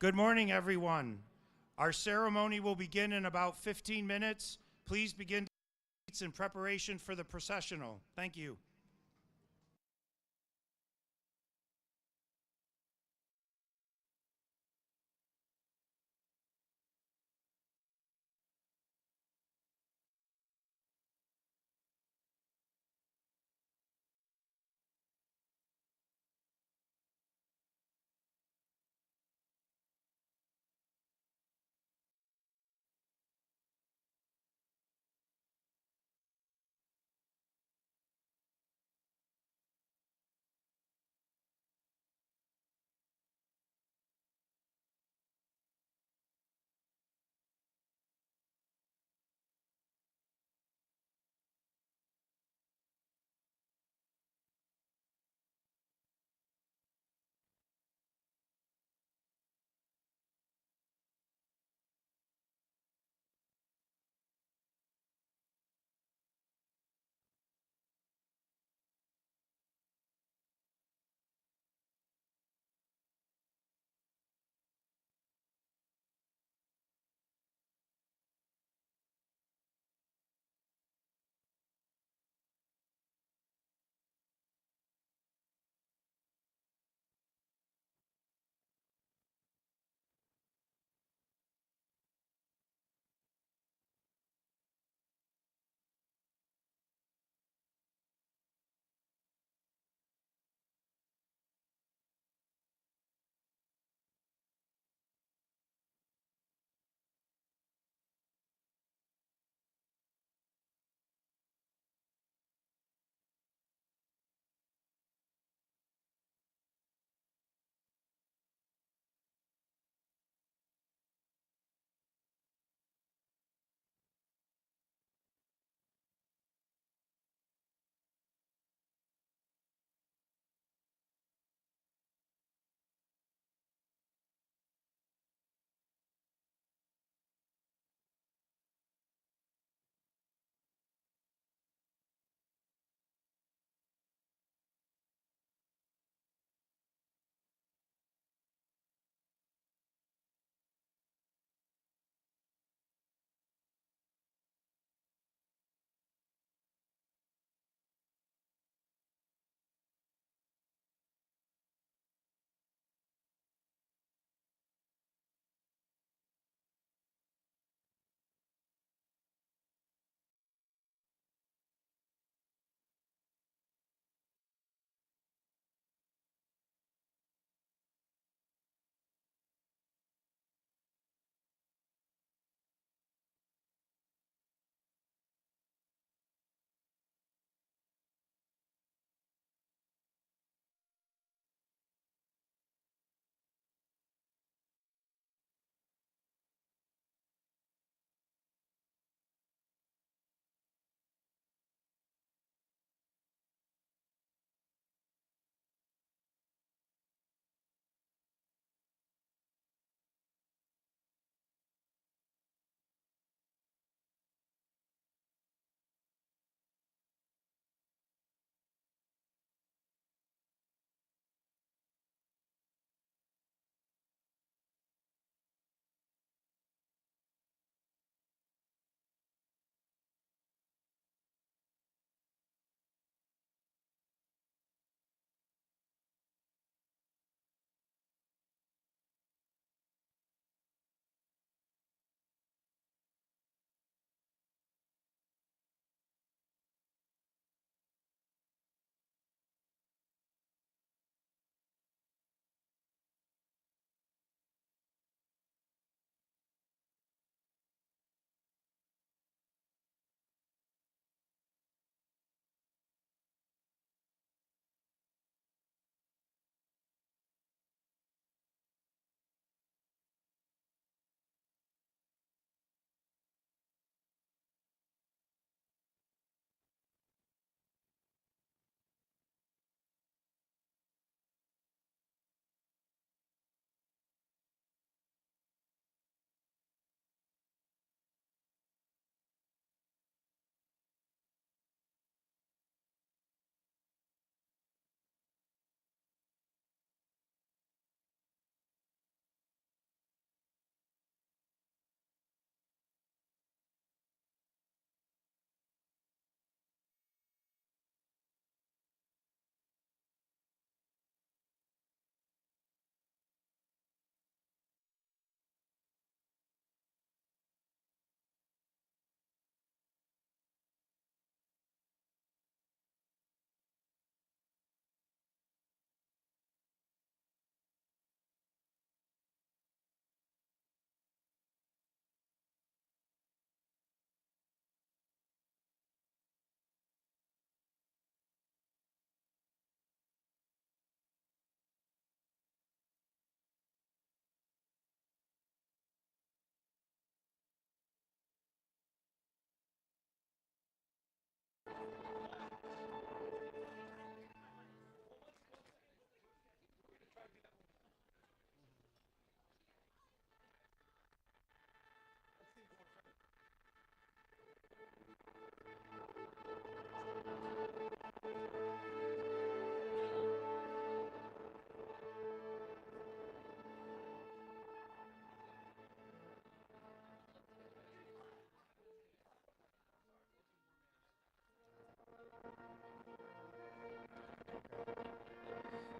Good morning, everyone. Our ceremony will begin in about 15 minutes. Please begin seats in preparation for the processional. Thank you.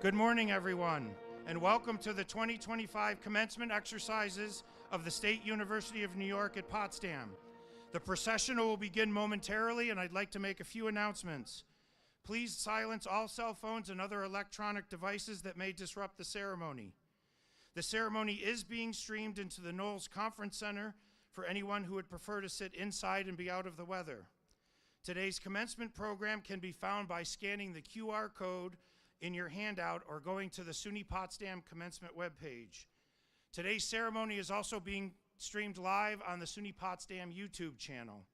Good morning, everyone, and welcome to the 2025 commencement exercises of the State University of New York at Potsdam. The processional will begin momentarily, and I'd like to make a few announcements. Please silence all cell phones and other electronic devices that may disrupt the ceremony. The ceremony is being streamed into the Knowles Conference Center for anyone who would prefer to sit inside and be out of the weather. Today's commencement program can be found by scanning the QR code in your handout or going to the SUNY Potsdam Commencement webpage. Today's ceremony is also being streamed live on the SUNY Potsdam YouTube channel.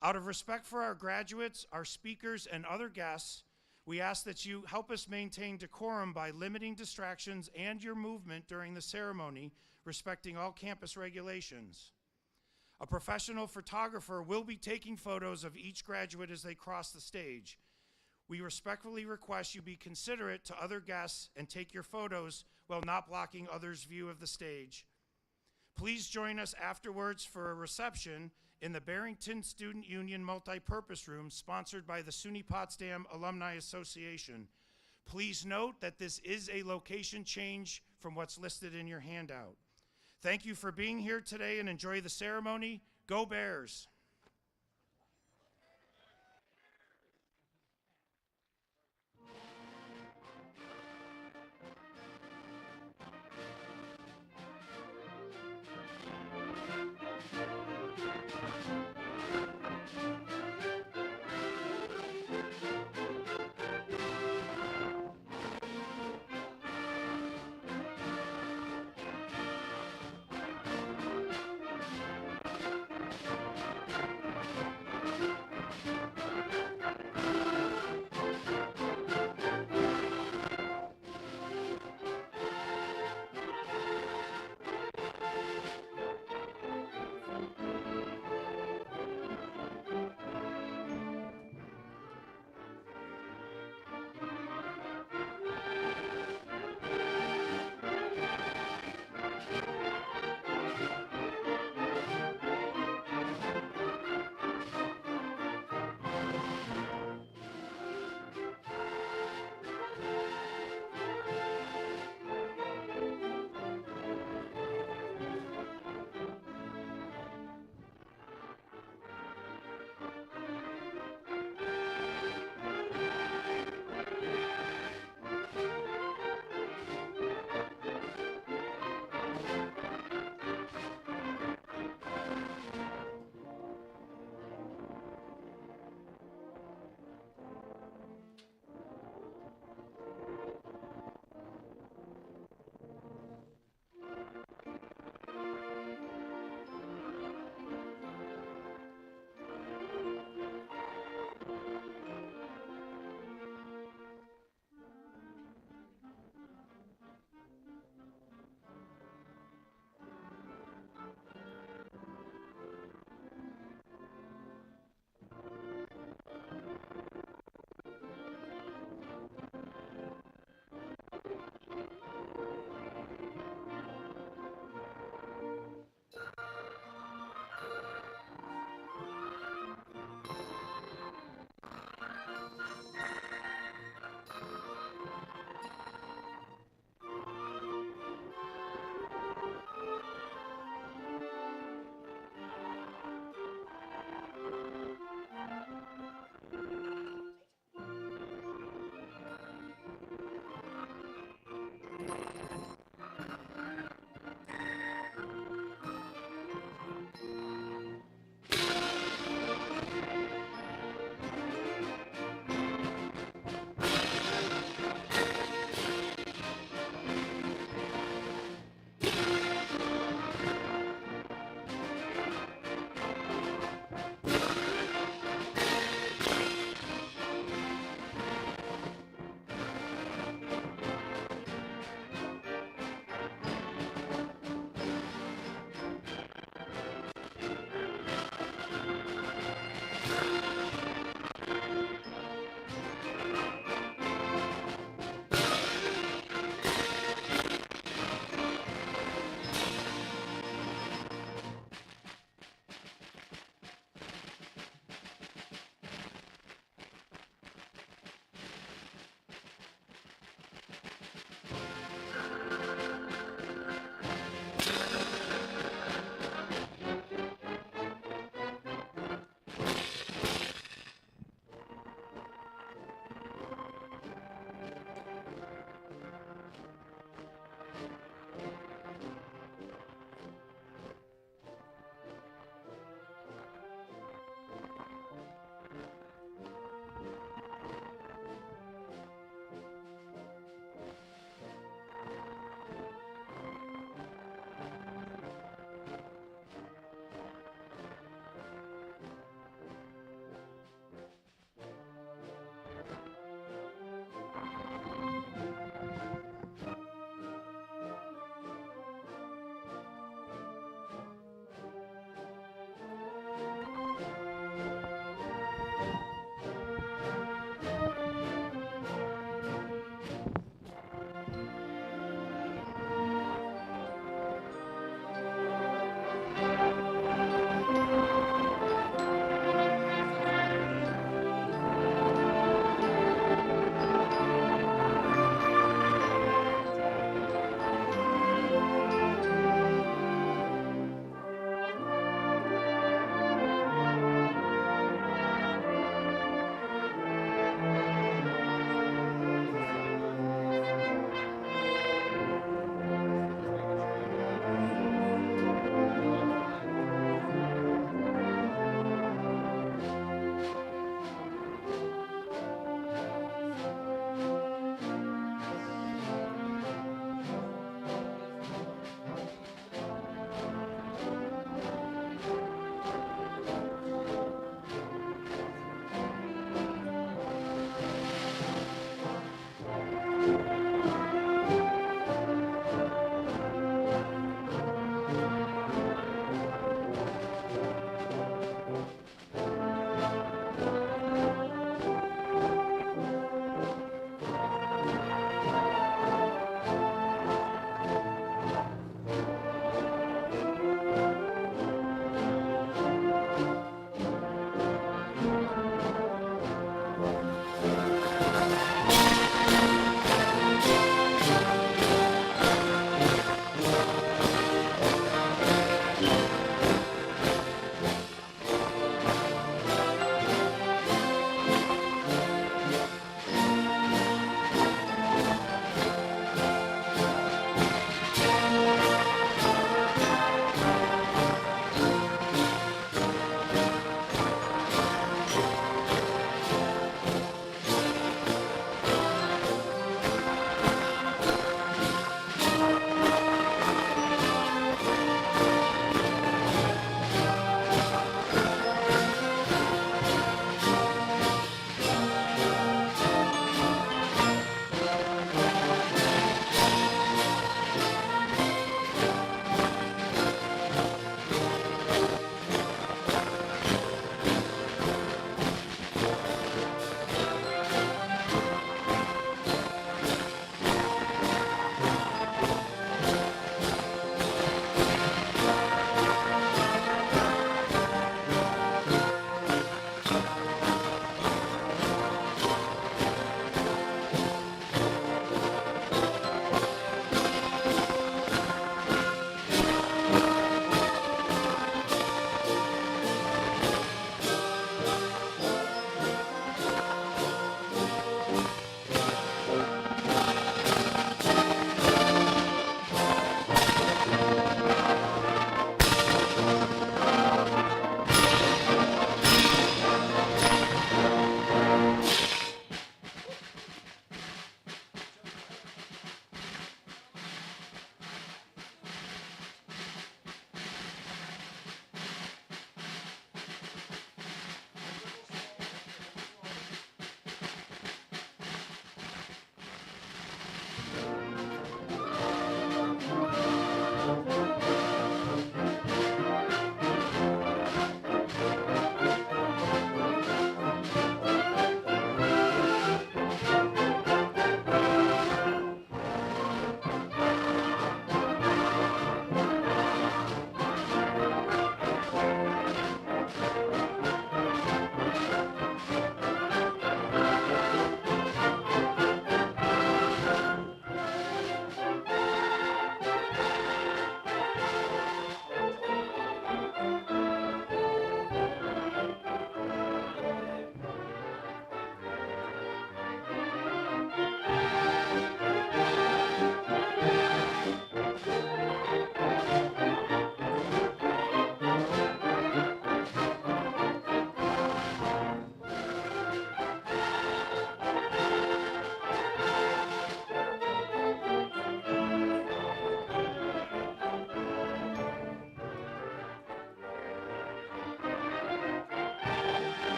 Out of respect for our graduates, our speakers, and other guests, we ask that you help us maintain decorum by limiting distractions and your movement during the ceremony, respecting all campus regulations. A professional photographer will be taking photos of each graduate as they cross the stage. We respectfully request you be considerate to other guests and take your photos while not blocking others' view of the stage. Please join us afterwards for a reception in the Barrington Student Union Multipurpose Room sponsored by the SUNY Potsdam Alumni Association. Please note that this is a location change from what's listed in your handout. Thank you for being here today and enjoy the ceremony. Go Bears!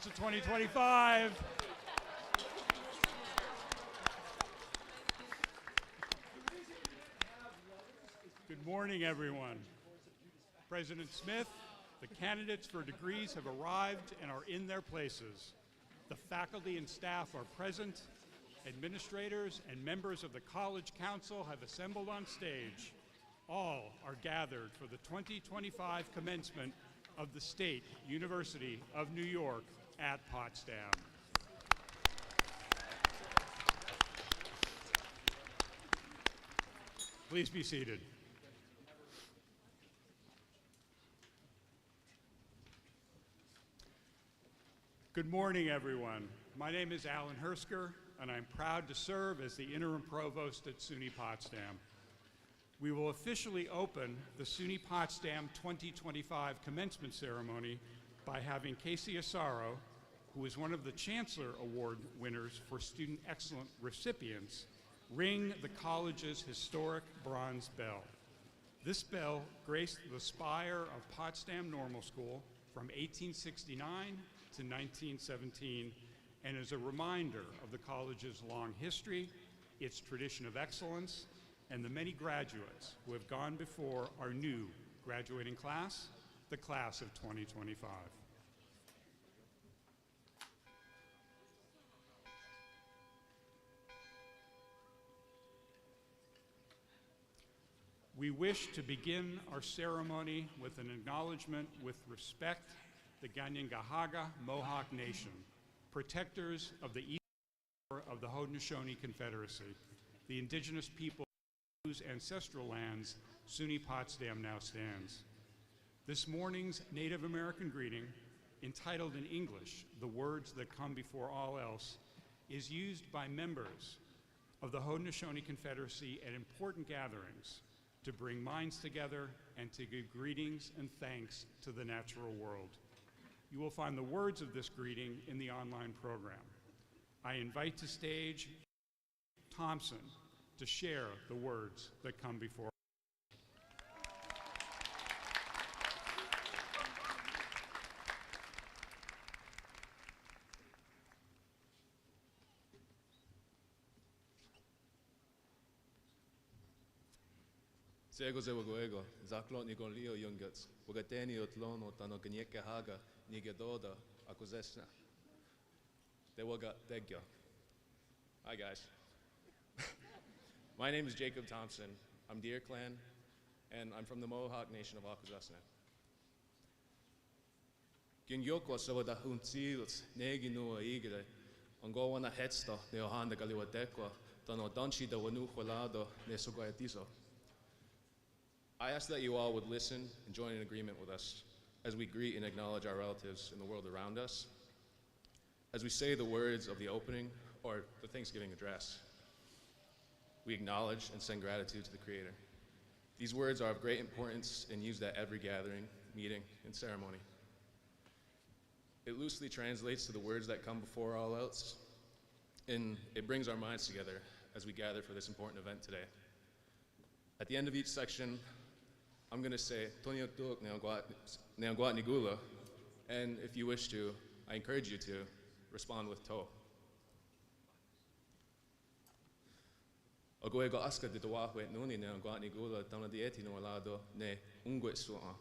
class of 2025. Good morning, everyone. President Smith, the candidates for degrees have arrived and are in their places. The faculty and staff are present. Administrators and members of the College Council have assembled on stage. All are gathered for the 2025 commencement of the State University of New York at Potsdam. Please be seated. Good morning, everyone. My name is Alan Hersker, and I'm proud to serve as the interim provost at SUNY Potsdam. We will officially open the SUNY Potsdam 2025 commencement ceremony by having Casey Asaro, who is one of the Chancellor Award winners for Student Excellence recipients, ring the college's historic bronze bell. This bell graced the spire of Potsdam Normal School from 1869 to 1917 and is a reminder of the college's long history, its tradition of excellence, and the many graduates who have gone before our new graduating class, the class of 2025. We wish to begin our ceremony with an acknowledgement with respect the Ganyangahaga Mohawk Nation, protectors of the east shore of the Haudenosaunee Confederacy, the indigenous people whose ancestral lands SUNY Potsdam now stands. This morning's Native American greeting, entitled in English, "The Words That Come Before All Else," is used by members of the Haudenosaunee Confederacy at important gatherings to bring minds together and to give greetings and thanks to the natural world. You will find the words of this greeting in the online program. I invite to stage Thompson to share the words that come before. Sego zewagoego, zaklot ni gon leo yungats, wagateni otlon o tano ganyeke haga, ni gedoda akuzesna. Dewaga degyo. Hi guys. My name is Jacob Thompson. I'm Deer Clan, and I'm from the Mohawk Nation of Akwesasne. Gynyoko sawada huntils negi nua igre, ongowana hetsta ne ohanda galiwa dekwa, tano danchi da wanu holado ne sogoyatiso. I ask that you all would listen and join in agreement with us as we greet and acknowledge our relatives in the world around us, as we say the words of the opening or the Thanksgiving address. We acknowledge and send gratitude to the Creator. These words are of great importance and used at every gathering, meeting, and ceremony. It loosely translates to the words that come before all else, and it brings our minds together as we gather for this important event today. At the end of each section, I'm going to say, Tonio Tuk Neangwat Nigula, and if you wish to, I encourage you to respond with To. Ogoego aska de Dawahwe Nuni Neangwat Nigula, Tana Dieti no Alado ne Ungwet Sua.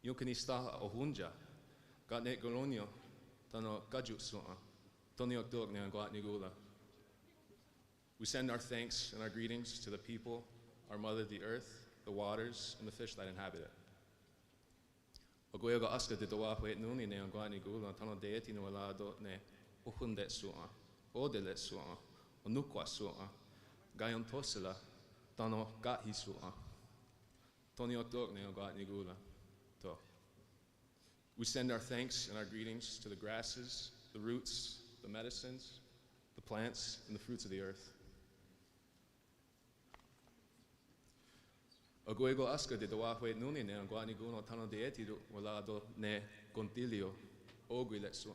Yukanista Ohunja, Gatne Golonio, Tano Gajut Sua, Tonio Tuk Neangwat Nigula. We send our thanks and our greetings to the people, our mother, the earth, the waters, and the fish that inhabit it. Ogoego aska de Dawahwe Nuni Neangwat Nigula, Tano Dieti no Alado ne Ohundet Sua, Odelet Sua, Onukwa Sua, Gayon Tosila, Tano Gahi Sua, Tonio Tok Neangwat Nigula, To. We send our thanks and our greetings to the grasses, the roots, the medicines, the plants, and the fruits of the earth. Ogoego aska de Dawahwe Nuni Neangwat Nigula, Tano Dieti Walado ne Contilio, Oguilet Sua,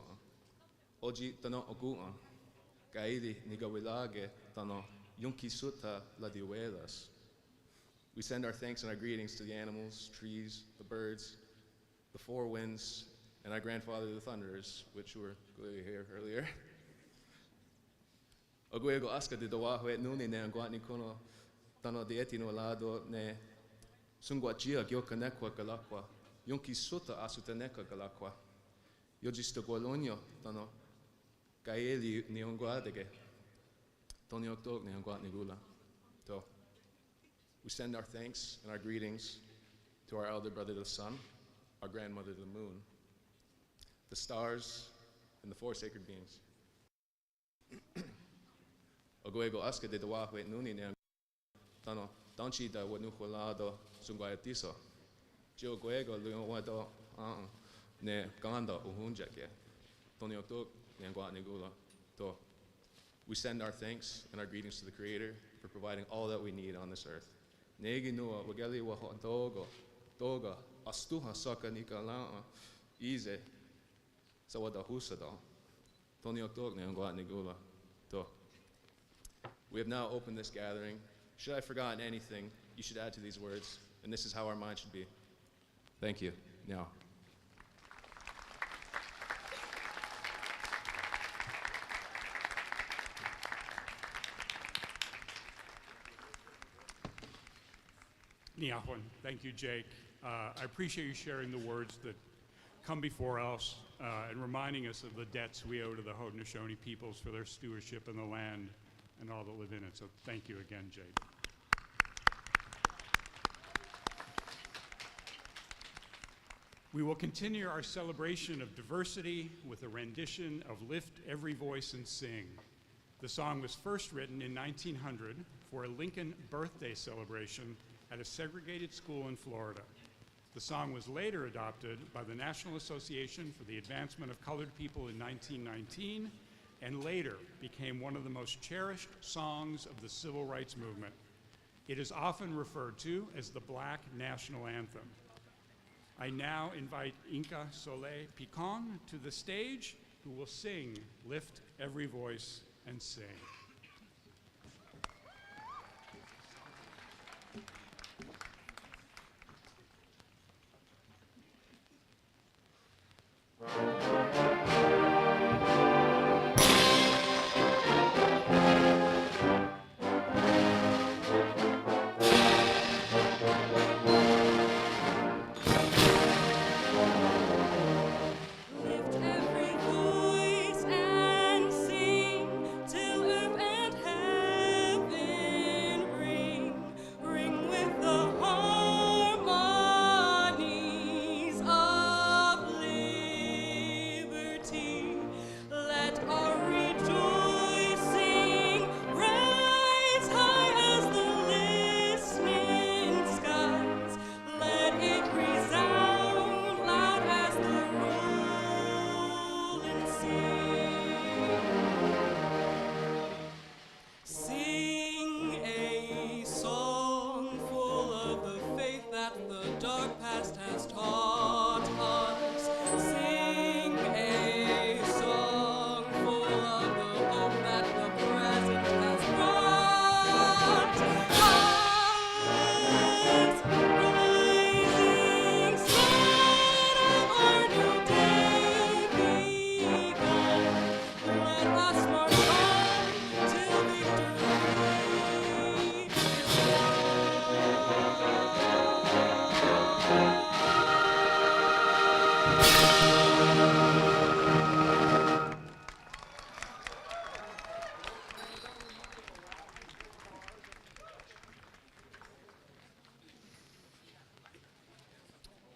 Oji Tano Ogua, Gaili Nigawilage, Tano Yunki Suta La Diuelas. We send our thanks and our greetings to the animals, trees, the birds, the four winds, and our grandfather, the Thunderers, which were clearly here earlier. Oguego aska de doahoe nuni ne anguatni kono tano de etino lado ne sungwachia gyoka nekwa galakwa, yonki suta asuta neka galakwa, yojista gualonio tano kaeli ni onguadege, toni oktok ne anguatni gula. So, we send our thanks and our greetings to our elder brother, the sun, our grandmother, the moon, the stars, and the four sacred beings. Oguego aska de doahoe nuni ne tano tanchi da wanuholado sungayatiso. Gio Guego luwado ne ganda uhunjake. Toni oktok ne anguatni gula. To, we send our thanks and our greetings to the Creator for providing all that we need on this earth. Negi nua wageli wa toga astuha saka nikalaa ize sawada husada. Toni oktok ne anguatni gula. To, we have now opened this gathering. Should I have forgotten anything, you should add to these words, and this is how our mind should be. Thank you. Now. Niahwan. Thank you, Jake. I appreciate you sharing the words that come before us and reminding us of the debts we owe to the Haudenosaunee peoples for their stewardship in the land and all that live in it. So thank you again, Jake. We will continue our celebration of diversity with a rendition of Lift Every Voice and Sing. The song was first written in 1900 for a Lincoln birthday celebration at a segregated school in Florida. The song was later adopted by the National Association for the Advancement of Colored People in 1919 and later became one of the most cherished songs of the Civil Rights Movement. It is often referred to as the Black National Anthem. I now invite Inca Soleil Picon to the stage, who will sing Lift Every Voice and Sing.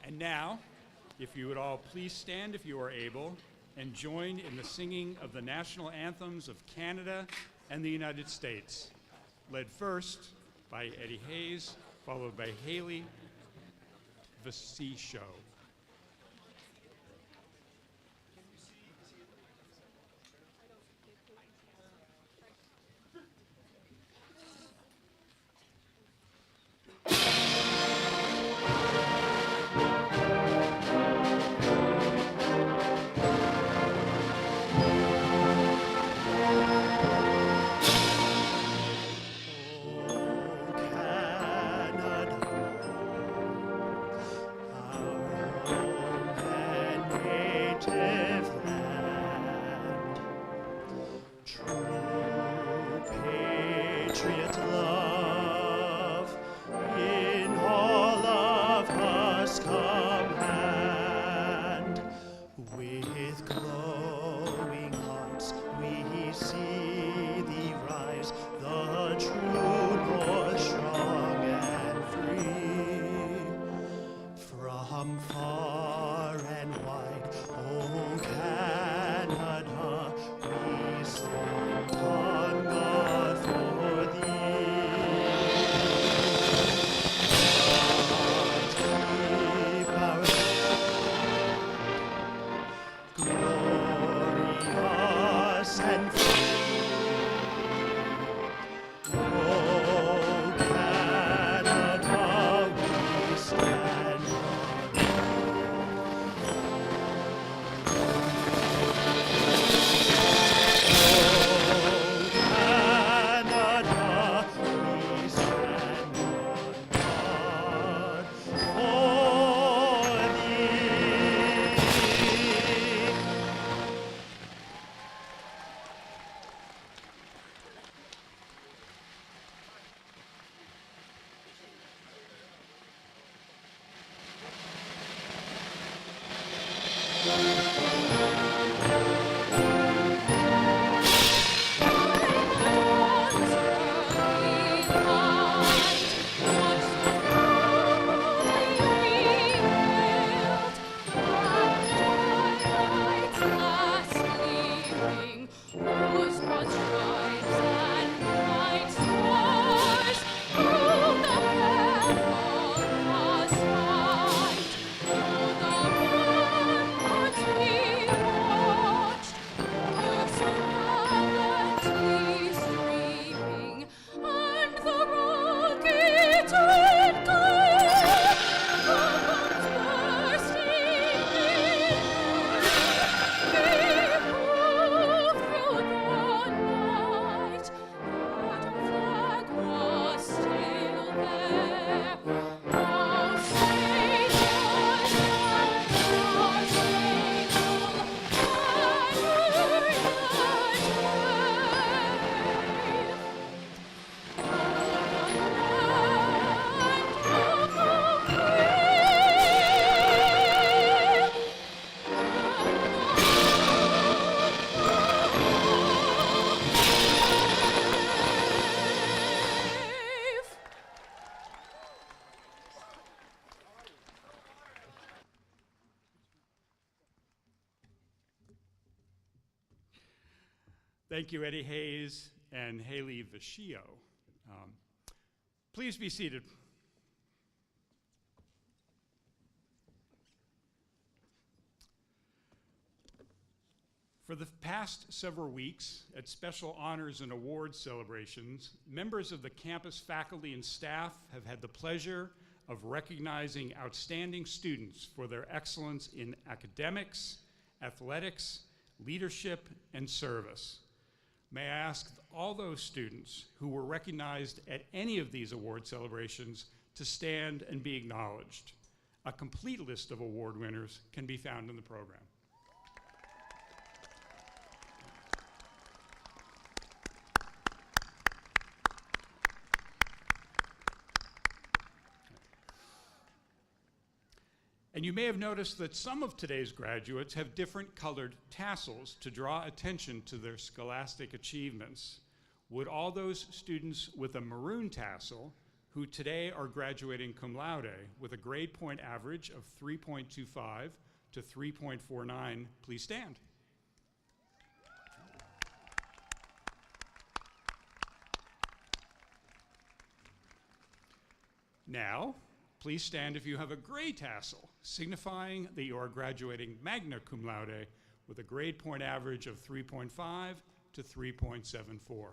And now, if you would all please stand if you are able and join in the singing of the national anthems of Canada and the United States, led first by Eddie Hayes, followed by Haley Vasicho. Canada, our patriot love, in all of us come hand. With glowing hearts we see thee rise, the true north strong and free. From far and wide, oh Canada, we stand on guard for thee. But keep our glorious and free. Oh Canada, we stand Canada, we stand on guard for thee. Thank you, Eddie Hayes and Haley Vachio. Please be seated. For the past several weeks, at special honors and awards celebrations, members of the campus faculty and staff have had the pleasure of recognizing outstanding students for their excellence in academics, athletics, leadership, and service. May I ask all those students who were recognized at any of these award celebrations to stand and be acknowledged. A complete list of award winners can be found in the program. And you may have noticed that some of today's graduates have different colored tassels to draw attention to their scholastic achievements. Would all those students with a maroon tassel, who today are graduating cum laude with a grade point average of 3.25 to 3.49, please stand? Now, please stand if you have a gray tassel, signifying that you are graduating magna cum laude with a grade point average of 3.5 to 3.74.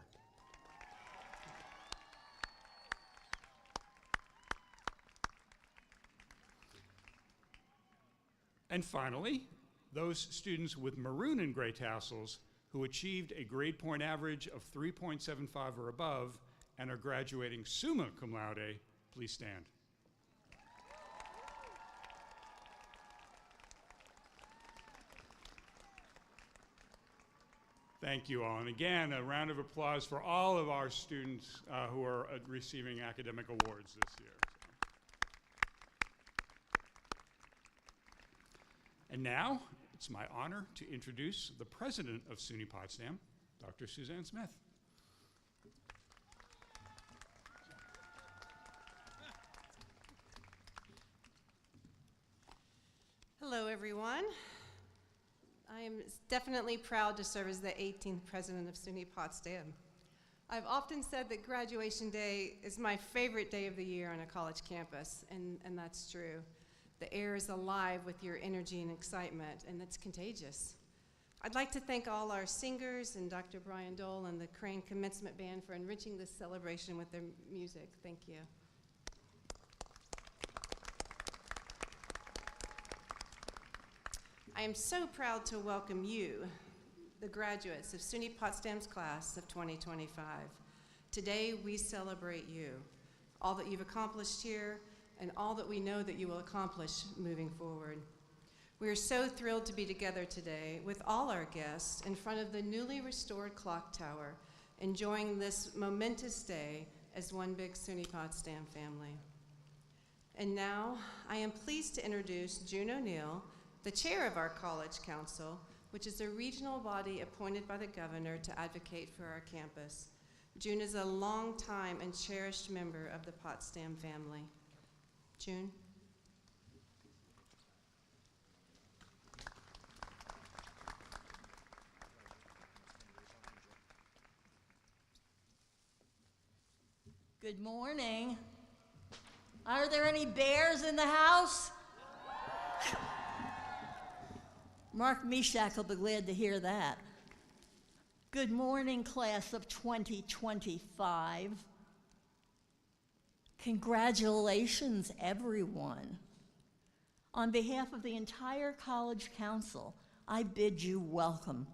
And finally, those students with maroon and gray tassels who achieved a grade point average of 3.75 or above and are graduating summa cum laude, please stand. Thank you all. And again, a round of applause for all of our students who are receiving academic awards this year. And now, it's my honor to introduce the president of SUNY Potsdam, Dr. Suzanne Smith. Hello, everyone. I am definitely proud to serve as the 18th president of SUNY Potsdam. I've often said that graduation day is my favorite day of the year on a college campus, and that's true. The air is alive with your energy and excitement, and it's contagious. I'd like to thank all our singers and Dr. Brian Dole and the Crane Commencement Band for enriching this celebration with their music. Thank you. I am so proud to welcome you, the graduates of SUNY Potsdam's class of 2025. Today, we celebrate you, all that you've accomplished here, and all that we know that you will accomplish moving forward. We are so thrilled to be together today with all our guests in front of the newly restored clock tower, enjoying this momentous day as one big SUNY Potsdam family. And now, I am pleased to introduce June O'Neill, the chair of our College Council, which is a regional body appointed by the governor to advocate for our campus. June is a longtime and cherished member of the Potsdam family. June. Good morning. Are there any bears in the house? Mark Meshach will be glad to hear that. Good morning, class of 2025. Congratulations, everyone. On behalf of the entire College Council, I bid you welcome.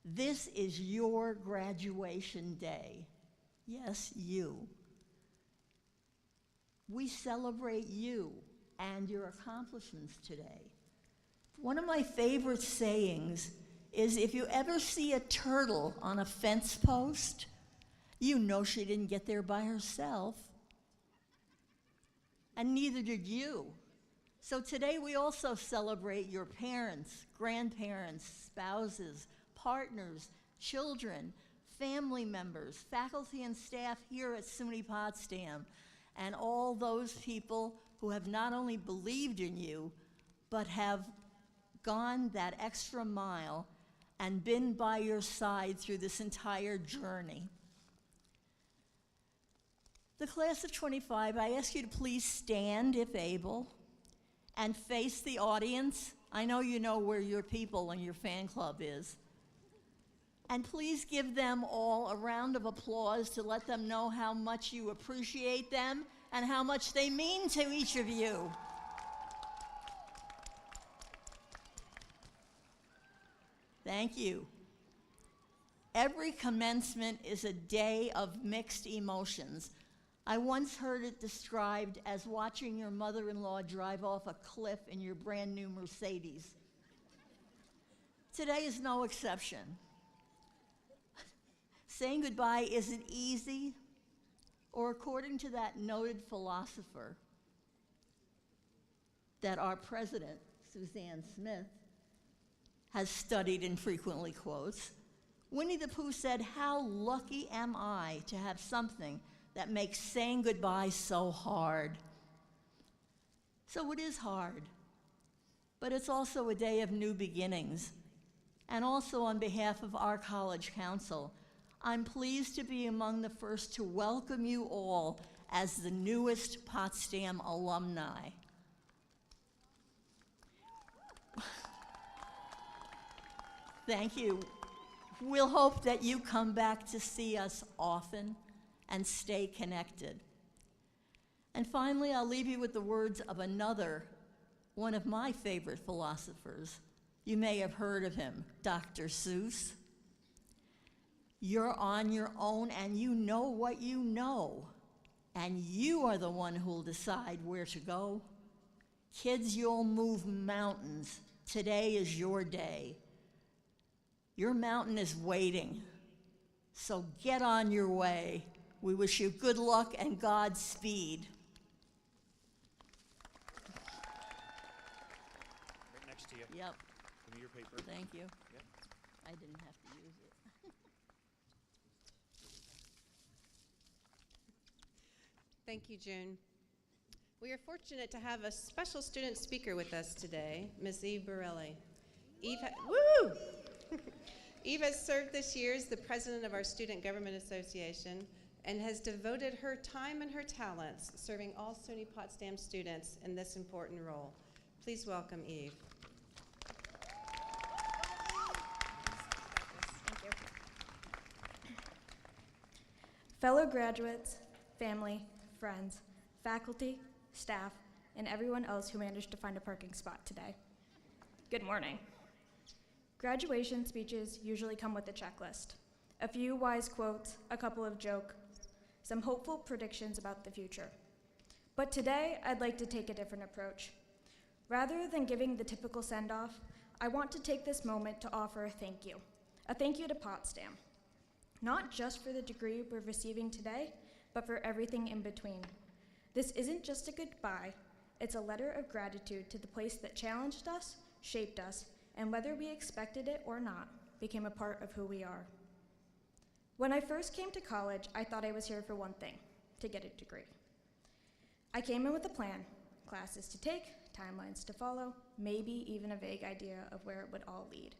This is your graduation day. Yes, you. We celebrate you and your accomplishments today. One of my favorite sayings is, if you ever see a turtle on a fence post, you know she didn't get there by herself. And neither did you. So today we also celebrate your parents, grandparents, spouses, partners, children, family members, faculty and staff here at SUNY Potsdam, and all those people who have not only believed in you, but have gone that extra mile and been by your side through this entire journey. The class of 25, I ask you to please stand if able and face the audience. I know you know where your people and your fan club is. And please give them all a round of applause to let them know how much you appreciate them and how much they mean to each of you. Thank you. Every commencement is a day of mixed emotions. I once heard it described as watching your mother-in-law drive off a cliff in your brand new Mercedes. Today is no exception. Saying goodbye isn't easy, or according to that noted philosopher that our president, Suzanne Smith, has studied and frequently quotes, Winnie the Pooh said, "How lucky am I to have something that makes saying goodbye so hard." So it is hard, but it's also a day of new beginnings. And also on behalf of our College Council, I'm pleased to be among the first to welcome you all as the newest Potsdam alumni. Thank you. We'll hope that you come back to see us often and stay connected. And finally, I'll leave you with the words of another, one of my favorite philosophers. You may have heard of him, Dr. Seuss. You're on your own and you know what you know, and you are the one who'll decide where to go. Kids, you'll move mountains. Today is your day. Your mountain is waiting. So get on your way. We wish you good luck and Godspeed. Right next to you. Yep, Give me your paper. thank you. Yep. I didn't have to use it. Thank you, June. We are fortunate to have a special student speaker with us today, Ms. Eve Borelli. Woo! Eve has served this year as the president of our Student Government Association and has devoted her time and her talents serving all SUNY Potsdam students in this important role. Please welcome Eve. Thank you. Fellow graduates, family, friends, faculty, staff, and everyone else who managed to find a parking spot today. Good morning. Graduation speeches usually come with a checklist. A few wise quotes, a couple of jokes, some hopeful predictions about the future. But today, I'd like to take a different approach. Rather than giving the typical send-off, I want to take this moment to offer a thank you. A thank you to Potsdam. Not just for the degree we're receiving today, but for everything in between. This isn't just a goodbye, it's a letter of gratitude to the place that challenged us, shaped us, and whether we expected it or not, became a part of who we are. When I first came to college, I thought I was here for one thing, to get a degree. I came in with a plan, classes to take, timelines to follow, maybe even a vague idea of where it would all lead.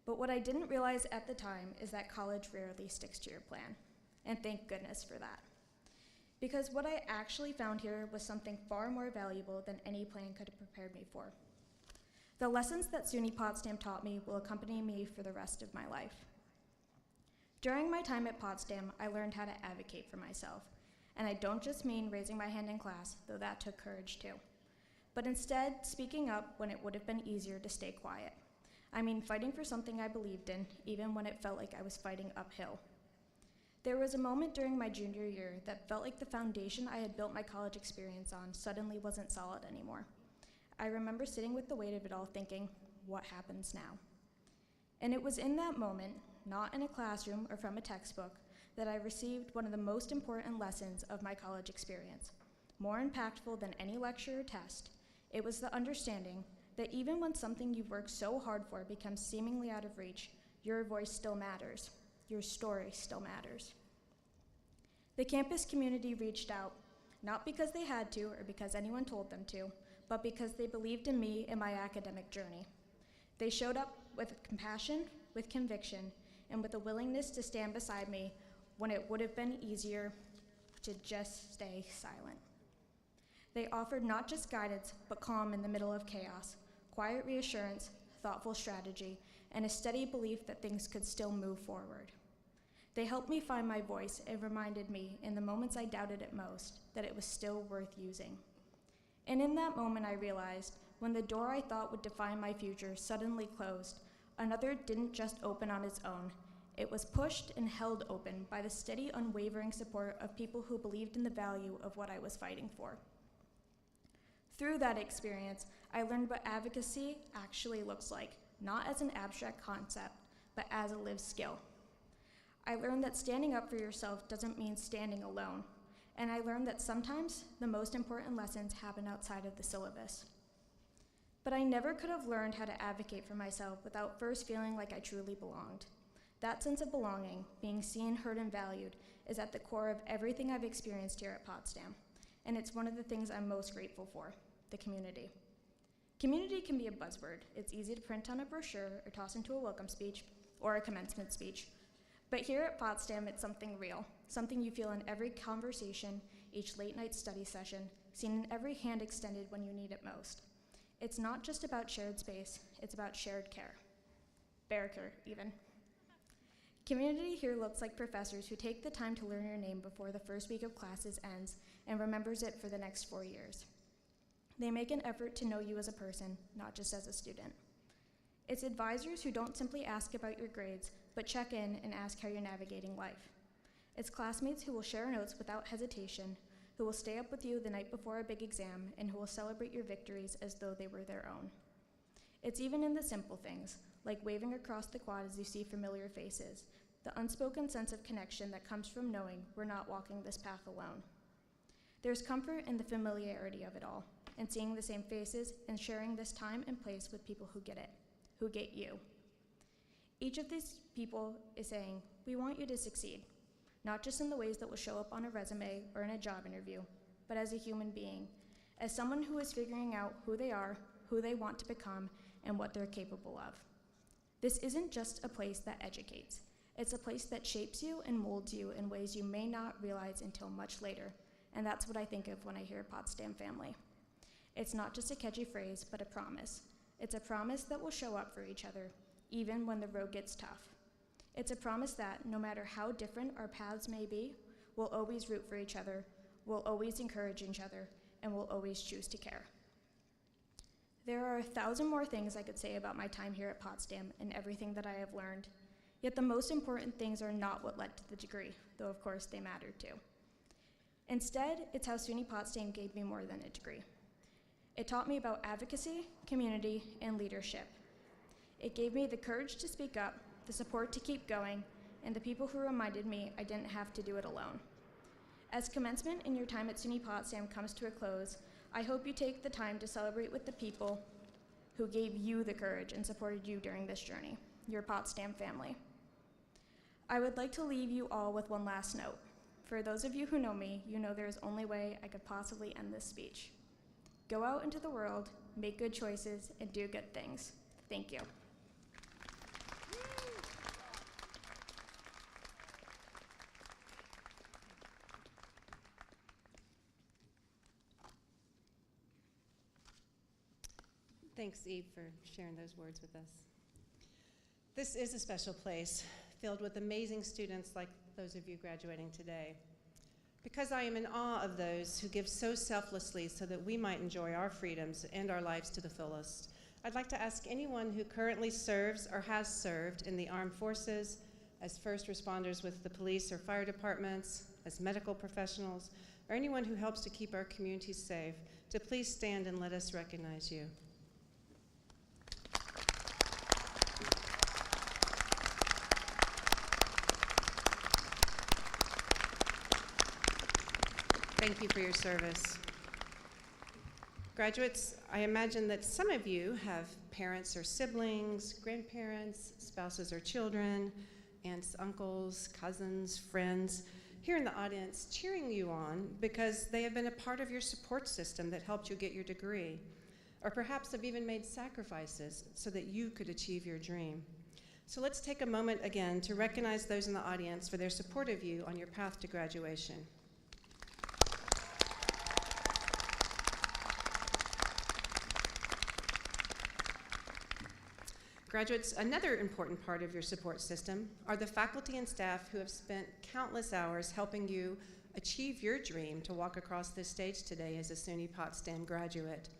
But what I didn't realize at the time is that college rarely sticks to your plan, and thank goodness for that. Because what I actually found here was something far more valuable than any plan could have prepared me for. The lessons that SUNY Potsdam taught me will accompany me for the rest of my life. During my time at Potsdam, I learned how to advocate for myself. And I don't just mean raising my hand in class, though that took courage too. But instead, speaking up when it would have been easier to stay quiet. I mean fighting for something I believed in, even when it felt like I was fighting uphill. There was a moment during my junior year that felt like the foundation I had built my college experience on suddenly wasn't solid anymore. I remember sitting with the weight of it all thinking, what happens now? And it was in that moment, not in a classroom or from a textbook, that I received one of the most important lessons of my college experience. More impactful than any lecture or test, it was the understanding that even when something you've worked so hard for becomes seemingly out of reach, your voice still matters. Your story still matters. The campus community reached out, not because they had to or because anyone told them to, but because they believed in me and my academic journey. They showed up with compassion, with conviction, and with a willingness to stand beside me when it would have been easier to just stay silent. They offered not just guidance, but calm in the middle of chaos, quiet reassurance, thoughtful strategy, and a steady belief that things could still move forward. They helped me find my voice and reminded me, in the moments I doubted it most, that it was still worth using. And in that moment I realized, when the door I thought would define my future suddenly closed, another didn't just open on its own. It was pushed and held open by the steady, unwavering support of people who believed in the value of what I was fighting for. Through that experience, I learned what advocacy actually looks like, not as an abstract concept, but as a lived skill. I learned that standing up for yourself doesn't mean standing alone, and I learned that sometimes the most important lessons happen outside of the syllabus. But I never could have learned how to advocate for myself without first feeling like I truly belonged. That sense of belonging, being seen, heard, and valued, is at the core of everything I've experienced here at Potsdam, and it's one of the things I'm most grateful for, the community. Community can be a buzzword. It's easy to print on a brochure or toss into a welcome speech or a commencement speech. But here at Potsdam, it's something real, something you feel in every conversation, each late night study session, seen in every hand extended when you need it most. It's not just about shared space, it's about shared care. Bear care, even. Community here looks like professors who take the time to learn your name before the first week of classes ends and remembers it for the next 4 years. They make an effort to know you as a person, not just as a student. It's advisors who don't simply ask about your grades, but check in and ask how you're navigating life. It's classmates who will share notes without hesitation, who will stay up with you the night before a big exam, and who will celebrate your victories as though they were their own. It's even in the simple things, like waving across the quad as you see familiar faces, the unspoken sense of connection that comes from knowing we're not walking this path alone. There's comfort in the familiarity of it all, and seeing the same faces and sharing this time and place with people who get it, who get you. Each of these people is saying, we want you to succeed, not just in the ways that will show up on a resume or in a job interview, but as a human being, as someone who is figuring out who they are, who they want to become, and what they're capable of. This isn't just a place that educates. It's a place that shapes you and molds you in ways you may not realize until much later, and that's what I think of when I hear Potsdam family. It's not just a catchy phrase, but a promise. It's a promise that will show up for each other, even when the road gets tough. It's a promise that, no matter how different our paths may be, we'll always root for each other, we'll always encourage each other, and we'll always choose to care. There are 1,000 more things I could say about my time here at Potsdam and everything that I have learned, yet the most important things are not what led to the degree, though of course they mattered too. Instead, it's how SUNY Potsdam gave me more than a degree. It taught me about advocacy, community, and leadership. It gave me the courage to speak up, the support to keep going, and the people who reminded me I didn't have to do it alone. As commencement in your time at SUNY Potsdam comes to a close, I hope you take the time to celebrate with the people who gave you the courage and supported you during this journey, your Potsdam family. I would like to leave you all with one last note. For those of you who know me, you know there is only way I could possibly end this speech. Go out into the world, make good choices, and do good things. Thank you. Thanks, Eve, for sharing those words with us. This is a special place filled with amazing students like those of you graduating today. Because I am in awe of those who give so selflessly so that we might enjoy our freedoms and our lives to the fullest, I'd like to ask anyone who currently serves or has served in the armed forces, as first responders with the police or fire departments, as medical professionals, or anyone who helps to keep our communities safe, to please stand and let us recognize you. Thank you for your service. Graduates, I imagine that some of you have parents or siblings, grandparents, spouses or children, aunts, uncles, cousins, friends here in the audience cheering you on because they have been a part of your support system that helped you get your degree, or perhaps have even made sacrifices so that you could achieve your dream. So let's take a moment again to recognize those in the audience for their support of you on your path to graduation. Graduates, another important part of your support system are the faculty and staff who have spent countless hours helping you achieve your dream to walk across this stage today as a SUNY Potsdam graduate.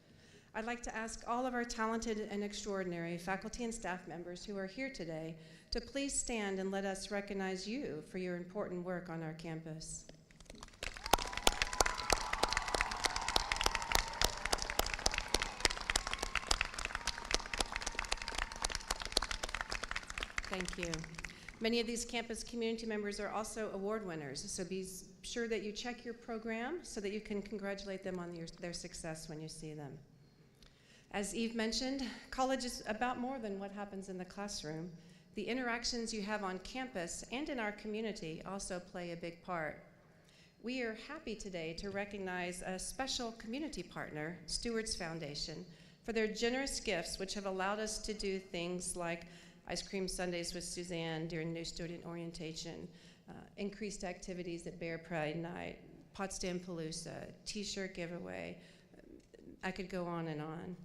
I'd like to ask all of our talented and extraordinary faculty and staff members who are here today to please stand and let us recognize you for your important work on our campus. Thank you. Many of these campus community members are also award winners, so be sure that you check your program so that you can congratulate them on their success when you see them. As Eve mentioned, college is about more than what happens in the classroom. The interactions you have on campus and in our community also play a big part. We are happy today to recognize a special community partner, Stewart's Foundation, for their generous gifts which have allowed us to do things like ice cream sundaes with Suzanne during new student orientation, increased activities at Bear Pride Night, Potsdam Palooza, t-shirt giveaway. I could go on and on.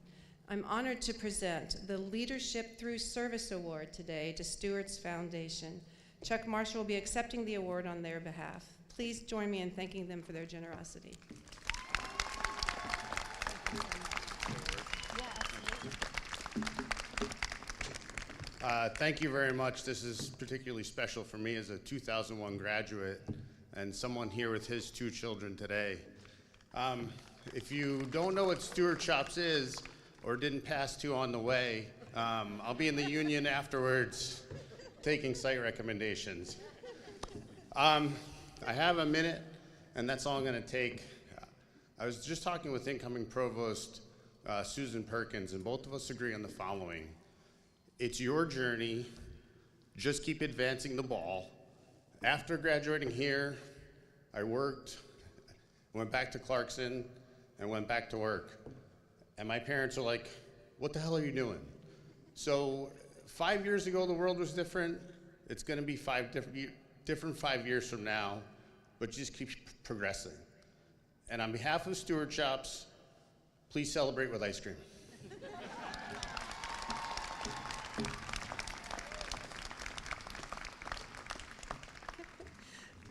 I'm honored to present the Leadership Through Service Award today to Stewart's Foundation. Chuck Marshall will be accepting the award on their behalf. Please join me in thanking them for their generosity. Thank you very much. This is particularly special for me as a 2001 graduate and someone here with his 2 children today. If you don't know what Stewart Shops is or didn't pass 2 on the way, I'll be in the union afterwards taking site recommendations. I have a minute, and that's all I'm going to take. I was just talking with incoming provost Susan Perkins, and both of us agree on the following. It's your journey. Just keep advancing the ball. After graduating here, I worked, went back to Clarkson, and went back to work. And my parents are like, what the hell are you doing? So 5 years ago, the world was different. It's going to be different 5 years from now, but just keep progressing. And on behalf of Stewart Shops, please celebrate with ice cream.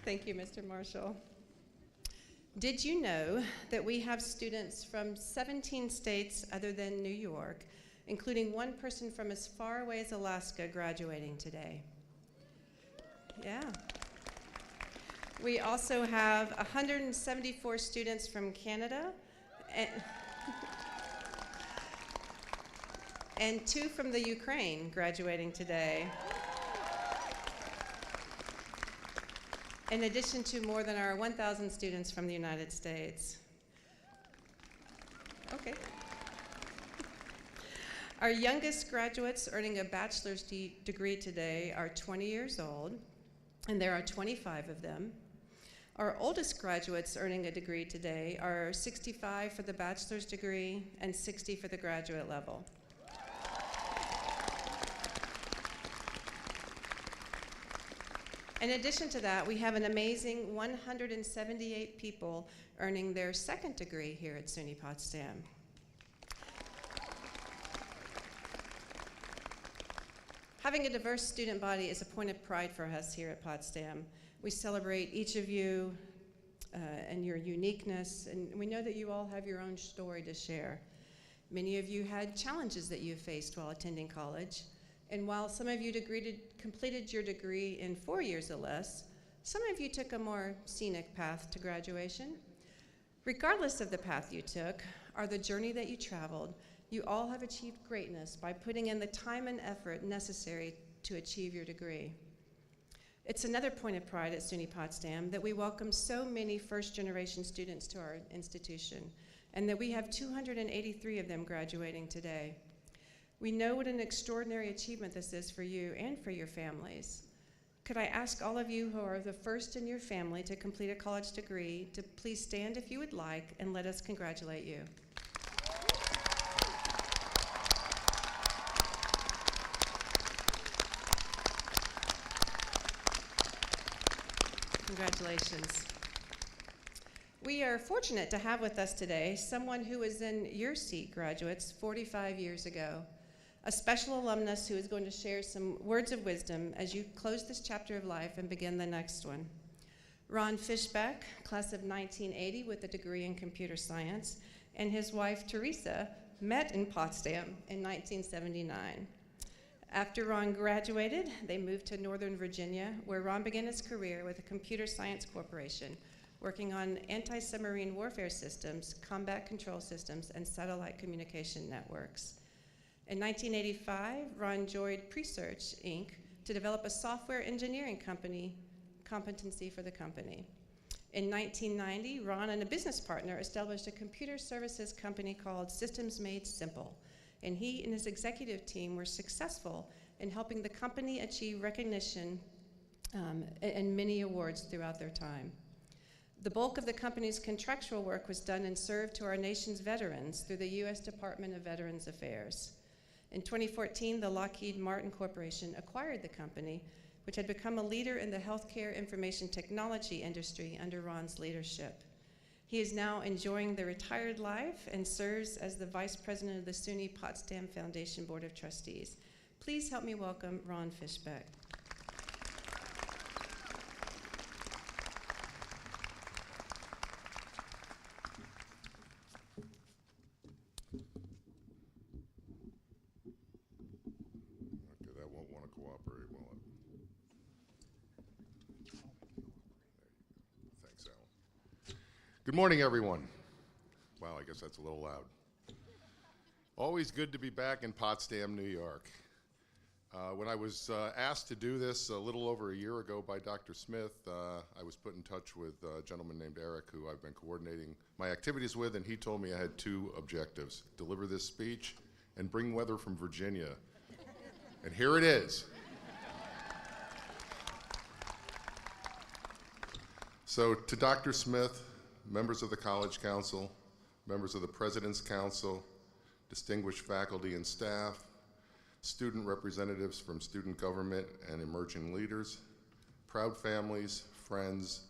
Thank you, Mr. Marshall. Did you know that we have students from 17 states other than New York, including one person from as far away as Alaska graduating today? Yeah. We also have 174 students from Canada and 2 from the Ukraine graduating today. In addition to more than our 1,000 students from the United States. Okay. Our youngest graduates earning a bachelor's degree today are 20 years old, and there are 25 of them. Our oldest graduates earning a degree today are 65 for the bachelor's degree and 60 for the graduate level. In addition to that, we have an amazing 178 people earning their second degree here at SUNY Potsdam. Having a diverse student body is a point of pride for us here at Potsdam. We celebrate each of you and your uniqueness, and we know that you all have your own story to share. Many of you had challenges that you faced while attending college. And while some of you completed your degree in 4 years or less, some of you took a more scenic path to graduation. Regardless of the path you took or the journey that you traveled, you all have achieved greatness by putting in the time and effort necessary to achieve your degree. It's another point of pride at SUNY Potsdam that we welcome so many first-generation students to our institution, and that we have 283 of them graduating today. We know what an extraordinary achievement this is for you and for your families. Could I ask all of you who are the first in your family to complete a college degree to please stand if you would like and let us congratulate you. Congratulations. We are fortunate to have with us today someone who was in your seat, graduates, 45 years ago. A special alumnus who is going to share some words of wisdom as you close this chapter of life and begin the next one. Ron Fishbeck, class of 1980 with a degree in computer science, and his wife Teresa met in Potsdam in 1979. After Ron graduated, they moved to Northern Virginia, where Ron began his career with a computer science corporation, working on anti-submarine warfare systems, combat control systems, and satellite communication networks. In 1985, Ron joined Presearch, Inc. to develop a software engineering competency for the company. In 1990, Ron and a business partner established a computer services company called Systems Made Simple, and he and his executive team were successful in helping the company achieve recognition and many awards throughout their time. The bulk of the company's contractual work was done and served to our nation's veterans through the U.S. Department of Veterans Affairs. In 2014, the Lockheed Martin Corporation acquired the company, which had become a leader in the healthcare information technology industry under Ron's leadership. He is now enjoying the retired life and serves as the Vice President of the SUNY Potsdam Foundation Board of Trustees. Please help me welcome Ron Fishbeck. Okay, that won't want to cooperate, will it? Thanks, Alan. Good morning, everyone. Wow, I guess that's a little loud. Always good to be back in Potsdam, New York. When I was asked to do this a little over a year ago by Dr. Smith, I was put in touch with a gentleman named Eric, who I've been coordinating my activities with, and he told me I had two objectives: deliver this speech and bring weather from Virginia. And here it is. So to Dr. Smith, members of the College Council, members of the President's Council, distinguished faculty and staff, student representatives from student government and emerging leaders, proud families, friends,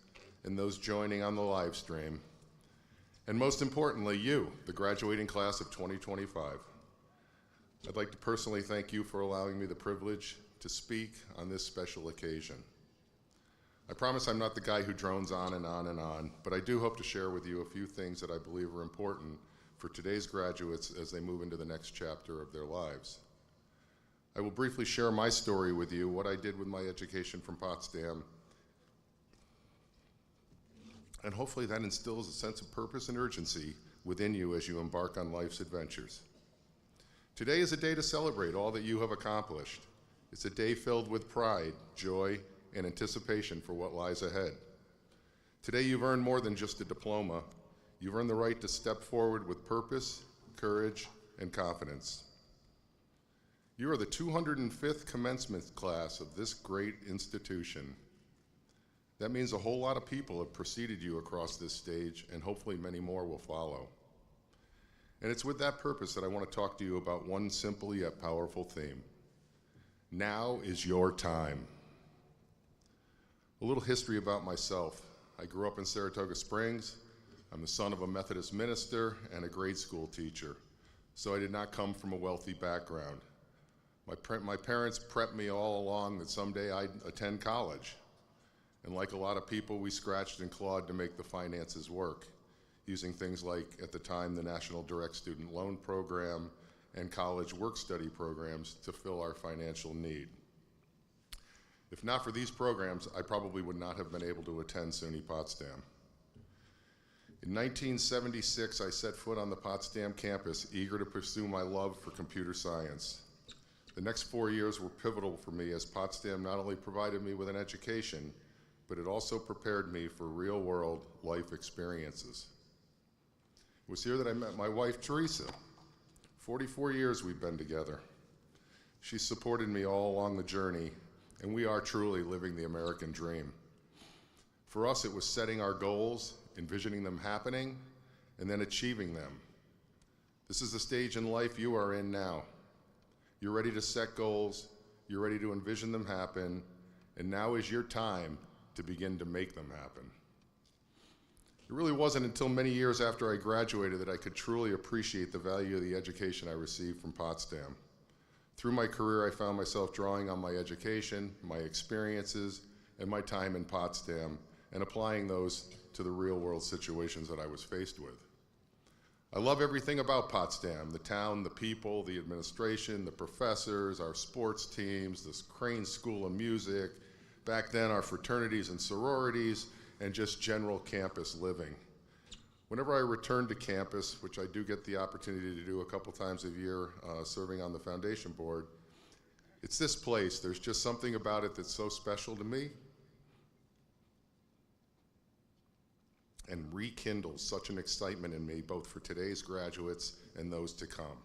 and those joining on the live stream, and most importantly, you, the graduating class of 2025. I'd like to personally thank you for allowing me the privilege to speak on this special occasion. I promise I'm not the guy who drones on and on and on, but I do hope to share with you a few things that I believe are important for today's graduates as they move into the next chapter of their lives. I will briefly share my story with you, what I did with my education from Potsdam, and hopefully that instills a sense of purpose and urgency within you as you embark on life's adventures. Today is a day to celebrate all that you have accomplished. It's a day filled with pride, joy, and anticipation for what lies ahead. Today you've earned more than just a diploma. You've earned the right to step forward with purpose, courage, and confidence. You are the 205th commencement class of this great institution. That means a whole lot of people have preceded you across this stage, and hopefully many more will follow. And it's with that purpose that I want to talk to you about one simple yet powerful theme. Now is your time. A little history about myself. I grew up in Saratoga Springs. I'm the son of a Methodist minister and a grade school teacher, so I did not come from a wealthy background. My parents prepped me all along that someday I'd attend college. And like a lot of people, we scratched and clawed to make the finances work, using things like, at the time, the National Direct Student Loan Program and college work-study programs to fill our financial need. If not for these programs, I probably would not have been able to attend SUNY Potsdam. In 1976, I set foot on the Potsdam campus, eager to pursue my love for computer science. The next 4 years were pivotal for me, as Potsdam not only provided me with an education, but it also prepared me for real-world life experiences. It was here that I met my wife, Teresa. 44 years we've been together. She supported me all along the journey, and we are truly living the American dream. For us, it was setting our goals, envisioning them happening, and then achieving them. This is the stage in life you are in now. You're ready to set goals, you're ready to envision them happen, and now is your time to begin to make them happen. It really wasn't until many years after I graduated that I could truly appreciate the value of the education I received from Potsdam. Through my career, I found myself drawing on my education, my experiences, and my time in Potsdam, and applying those to the real-world situations that I was faced with. I love everything about Potsdam: the town, the people, the administration, the professors, our sports teams, the Crane School of Music, back then our fraternities and sororities, and just general campus living. Whenever I return to campus, which I do get the opportunity to do a couple times a year serving on the foundation board, it's this place. There's just something about it that's so special to me and rekindles such an excitement in me, both for today's graduates and those to come.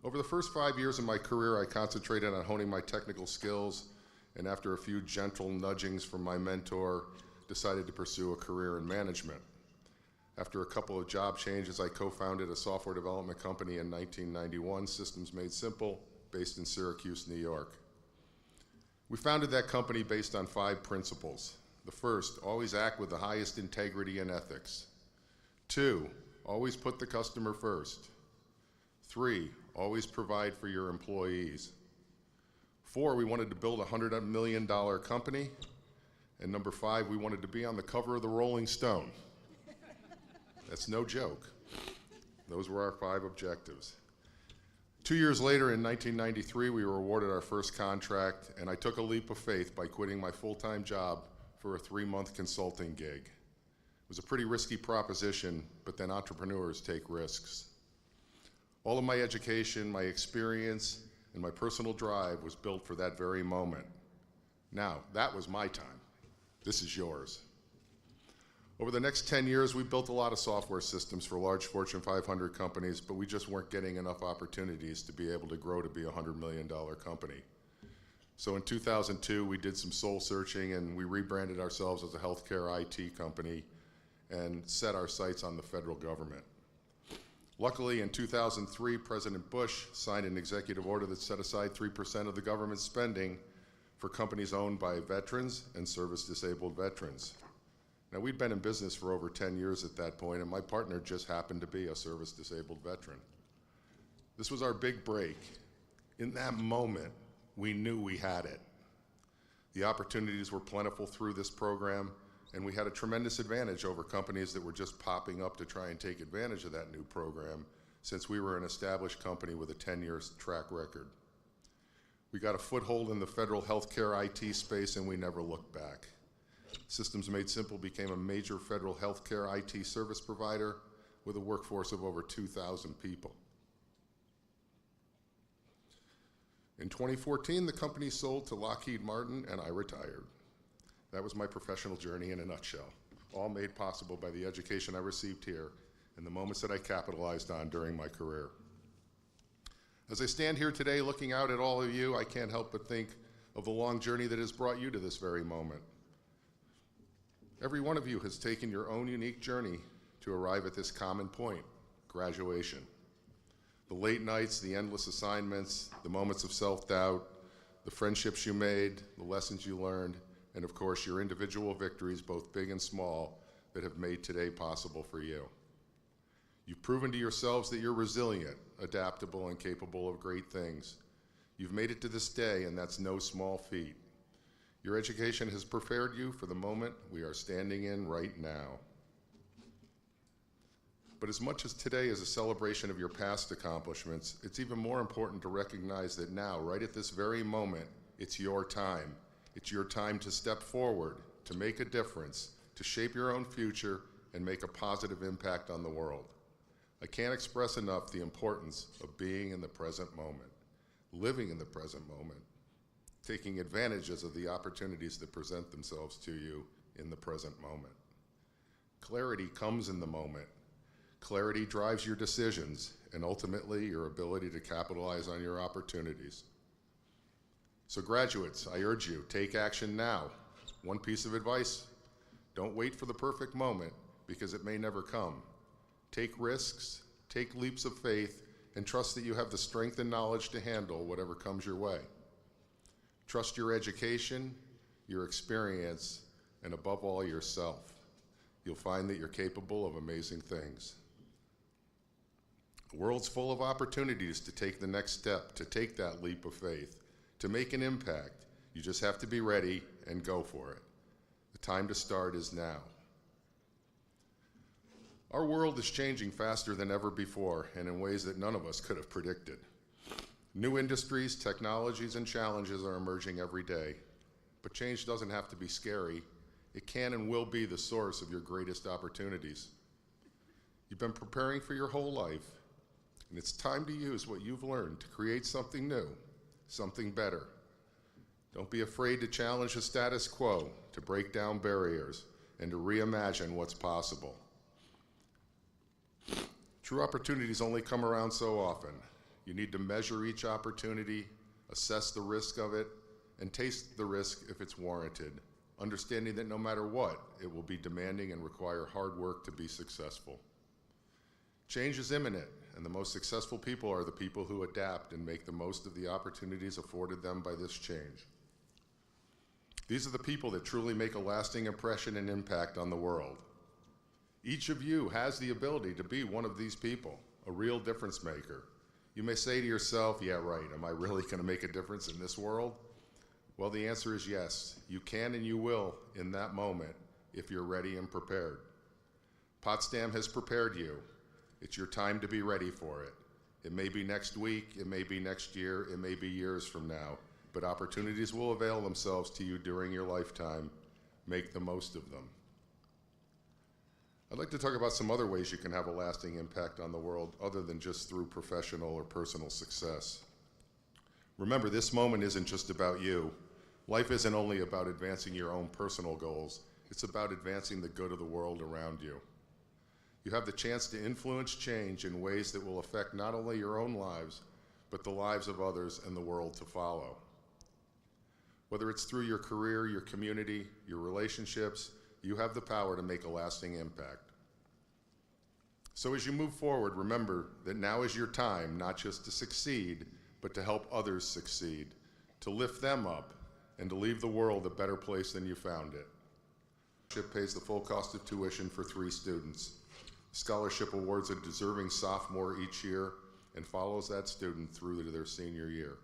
Over the first 5 years of my career, I concentrated on honing my technical skills, and after a few gentle nudgings from my mentor, decided to pursue a career in management. After a couple of job changes, I co-founded a software development company in 1991, Systems Made Simple, based in Syracuse, New York. We founded that company based on 5 principles. The first, always act with the highest integrity and ethics. 2, always put the customer first. 3, always provide for your employees. 4, we wanted to build a $100 million company. And number 5, we wanted to be on the cover of the Rolling Stone. That's no joke. Those were our 5 objectives. 2 years later, in 1993, we were awarded our first contract, and I took a leap of faith by quitting my full-time job for a 3-month consulting gig. It was a pretty risky proposition, but then entrepreneurs take risks. All of my education, my experience, and my personal drive was built for that very moment. Now, that was my time. This is yours. Over the next 10 years, we built a lot of software systems for large Fortune 500 companies, but we just weren't getting enough opportunities to be able to grow to be a $100 million company. So in 2002, we did some soul searching and we rebranded ourselves as a healthcare IT company and set our sights on the federal government. Luckily, in 2003, President Bush signed an executive order that set aside 3% of the government spending for companies owned by veterans and service-disabled veterans. Now, we'd been in business for over 10 years at that point, and my partner just happened to be a service-disabled veteran. This was our big break. In that moment, we knew we had it. The opportunities were plentiful through this program, and we had a tremendous advantage over companies that were just popping up to try and take advantage of that new program, since we were an established company with a 10-year track record. We got a foothold in the federal healthcare IT space, and we never looked back. Systems Made Simple became a major federal healthcare IT service provider with a workforce of over 2,000 people. In 2014, the company sold to Lockheed Martin, and I retired. That was my professional journey in a nutshell, all made possible by the education I received here and the moments that I capitalized on during my career. As I stand here today looking out at all of you, I can't help but think of the long journey that has brought you to this very moment. Every one of you has taken your own unique journey to arrive at this common point, graduation. The late nights, the endless assignments, the moments of self-doubt, the friendships you made, the lessons you learned, and of course your individual victories, both big and small, that have made today possible for you. You've proven to yourselves that you're resilient, adaptable, and capable of great things. You've made it to this day, and that's no small feat. Your education has prepared you for the moment we are standing in right now. But as much as today is a celebration of your past accomplishments, it's even more important to recognize that now, right at this very moment, it's your time. It's your time to step forward, to make a difference, to shape your own future, and make a positive impact on the world. I can't express enough the importance of being in the present moment, living in the present moment, taking advantages of the opportunities that present themselves to you in the present moment. Clarity comes in the moment. Clarity drives your decisions and ultimately your ability to capitalize on your opportunities. So graduates, I urge you, take action now. One piece of advice, don't wait for the perfect moment because it may never come. Take risks, take leaps of faith, and trust that you have the strength and knowledge to handle whatever comes your way. Trust your education, your experience, and above all, yourself. You'll find that you're capable of amazing things. The world's full of opportunities to take the next step, to take that leap of faith, to make an impact. You just have to be ready and go for it. The time to start is now. Our world is changing faster than ever before, and in ways that none of us could have predicted. New industries, technologies, and challenges are emerging every day. But change doesn't have to be scary. It can and will be the source of your greatest opportunities. You've been preparing for your whole life, and it's time to use what you've learned to create something new, something better. Don't be afraid to challenge the status quo, to break down barriers, and to reimagine what's possible. True opportunities only come around so often. You need to measure each opportunity, assess the risk of it, and taste the risk if it's warranted, understanding that no matter what, it will be demanding and require hard work to be successful. Change is imminent, and the most successful people are the people who adapt and make the most of the opportunities afforded them by this change. These are the people that truly make a lasting impression and impact on the world. Each of you has the ability to be one of these people, a real difference maker. You may say to yourself, yeah, right, am I really going to make a difference in this world? Well, the answer is yes. You can and you will in that moment if you're ready and prepared. Potsdam has prepared you. It's your time to be ready for it. It may be next week, it may be next year, it may be years from now, but opportunities will avail themselves to you during your lifetime. Make the most of them. I'd like to talk about some other ways you can have a lasting impact on the world other than just through professional or personal success. Remember, this moment isn't just about you. Life isn't only about advancing your own personal goals, it's about advancing the good of the world around you. You have the chance to influence change in ways that will affect not only your own lives, but the lives of others and the world to follow. Whether it's through your career, your community, your relationships, you have the power to make a lasting impact. So as you move forward, remember that now is your time, not just to succeed, but to help others succeed, to lift them up, and to leave the world a better place than you found it. The scholarship pays the full cost of tuition for 3 students. The scholarship awards a deserving sophomore each year and follows that student through to their senior year.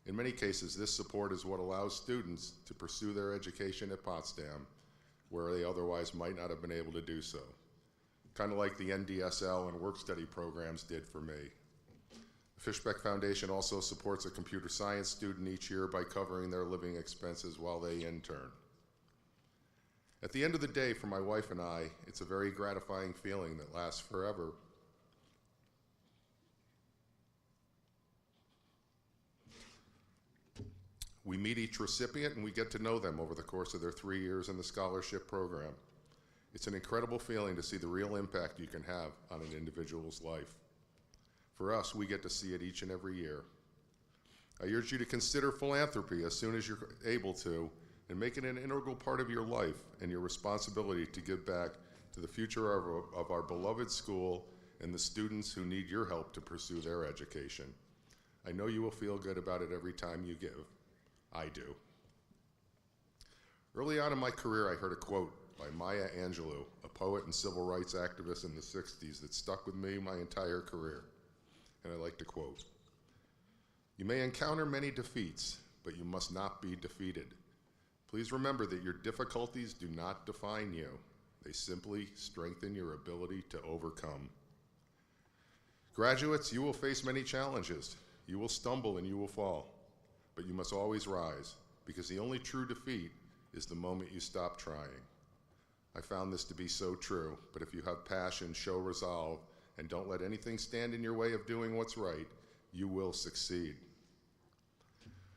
In many cases, this support is what allows students to pursue their education at Potsdam, where they otherwise might not have been able to do so. Kind of like the NDSL and work-study programs did for me. The Fishbeck Foundation also supports a computer science student each year by covering their living expenses while they intern. At the end of the day, for my wife and I, it's a very gratifying feeling that lasts forever. We meet each recipient and we get to know them over the course of their 3 years in the scholarship program. It's an incredible feeling to see the real impact you can have on an individual's life. For us, we get to see it each and every year. I urge you to consider philanthropy as soon as you're able to, and make it an integral part of your life and your responsibility to give back to the future of our beloved school and the students who need your help to pursue their education. I know you will feel good about it every time you give. I do. Early on in my career, I heard a quote by Maya Angelou, a poet and civil rights activist in the 60s that stuck with me my entire career. And I like to quote, "You may encounter many defeats, but you must not be defeated. Please remember that your difficulties do not define you. They simply strengthen your ability to overcome." Graduates, you will face many challenges. You will stumble and you will fall, but you must always rise, because the only true defeat is the moment you stop trying. I found this to be so true, but if you have passion, show resolve, and don't let anything stand in your way of doing what's right, you will succeed.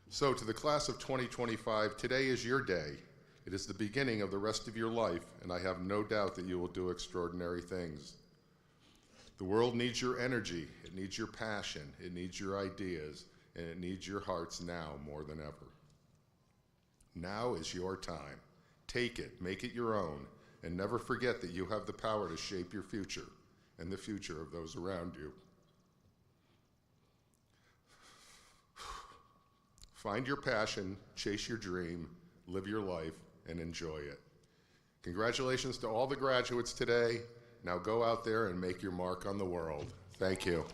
So to the class of 2025, today is your day. It is the beginning of the rest of your life, and I have no doubt that you will do extraordinary things. The world needs your energy, it needs your passion, it needs your ideas, and it needs your hearts now more than ever. Now is your time. Take it, make it your own, and never forget that you have the power to shape your future and the future of those around you. Find your passion, chase your dream, live your life, and enjoy it. Congratulations to all the graduates today. Now go out there and make your mark on the world. Thank you.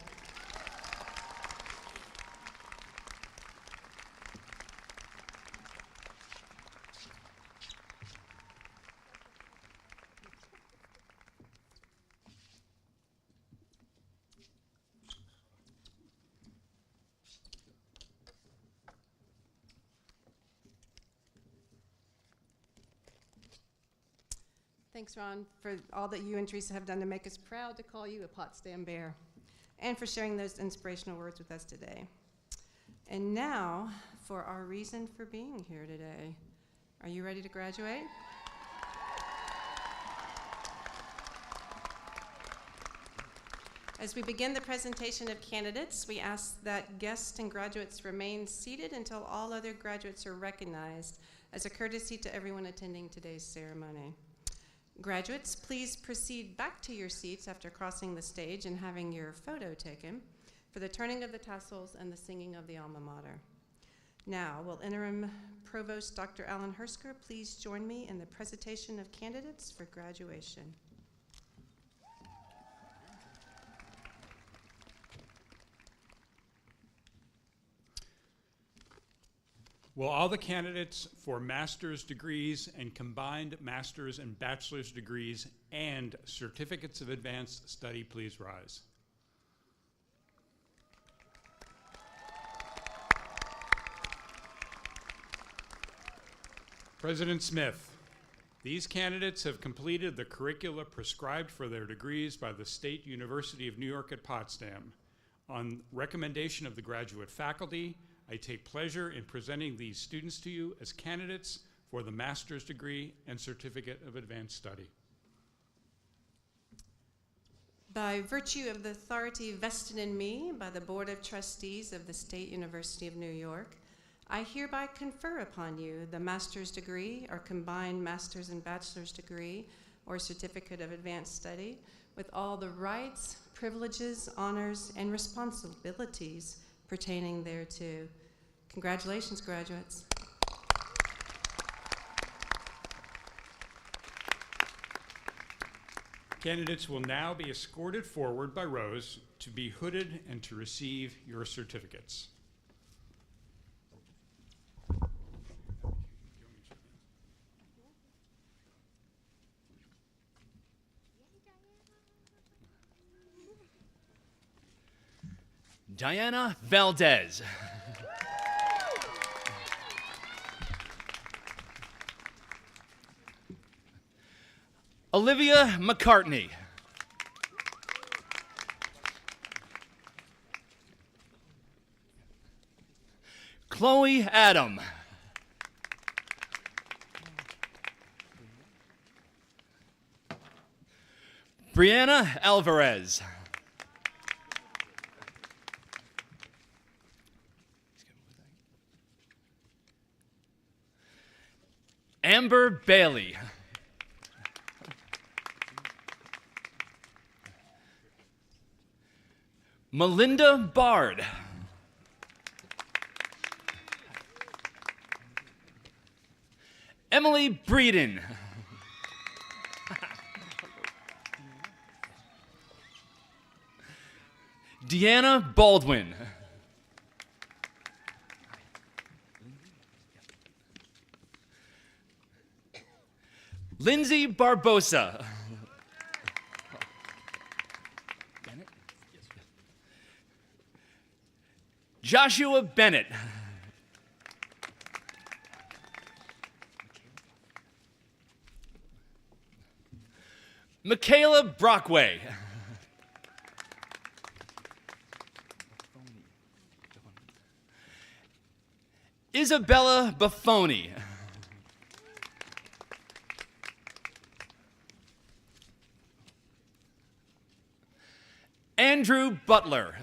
Thanks, Ron, for all that you and Teresa have done to make us proud to call you a Potsdam Bear, and for sharing those inspirational words with us today. And now, for our reason for being here today. Are you ready to graduate? As we begin the presentation of candidates, we ask that guests and graduates remain seated until all other graduates are recognized, as a courtesy to everyone attending today's ceremony. Graduates, please proceed back to your seats after crossing the stage and having your photo taken for the turning of the tassels and the singing of the alma mater. Now, will Interim Provost Dr. Alan Hersker please join me in the presentation of candidates for graduation. Will all the candidates for master's degrees and combined master's and bachelor's degrees and certificates of advanced study please rise? President Smith, These candidates have completed the curricula prescribed for their degrees by the State University of New York at Potsdam. On recommendation of the graduate faculty, I take pleasure in presenting these students to you as candidates for the master's degree and certificate of advanced study. By virtue of the authority vested in me by the Board of Trustees of the State University of New York, I hereby confer upon you the master's degree or combined master's and bachelor's degree or certificate of advanced study with all the rights, privileges, honors, and responsibilities pertaining thereto. Congratulations, graduates. Candidates will now be escorted forward by rows to be hooded and to receive your certificates. Diana Valdez. Olivia McCartney. Chloe Adam. Brianna Alvarez. Amber Bailey. Melinda Bard. Emily Breeden. Deanna Baldwin. Lindsay Barbosa. Joshua Bennett. Michaela Brockway. Isabella Buffoni. Andrew Butler.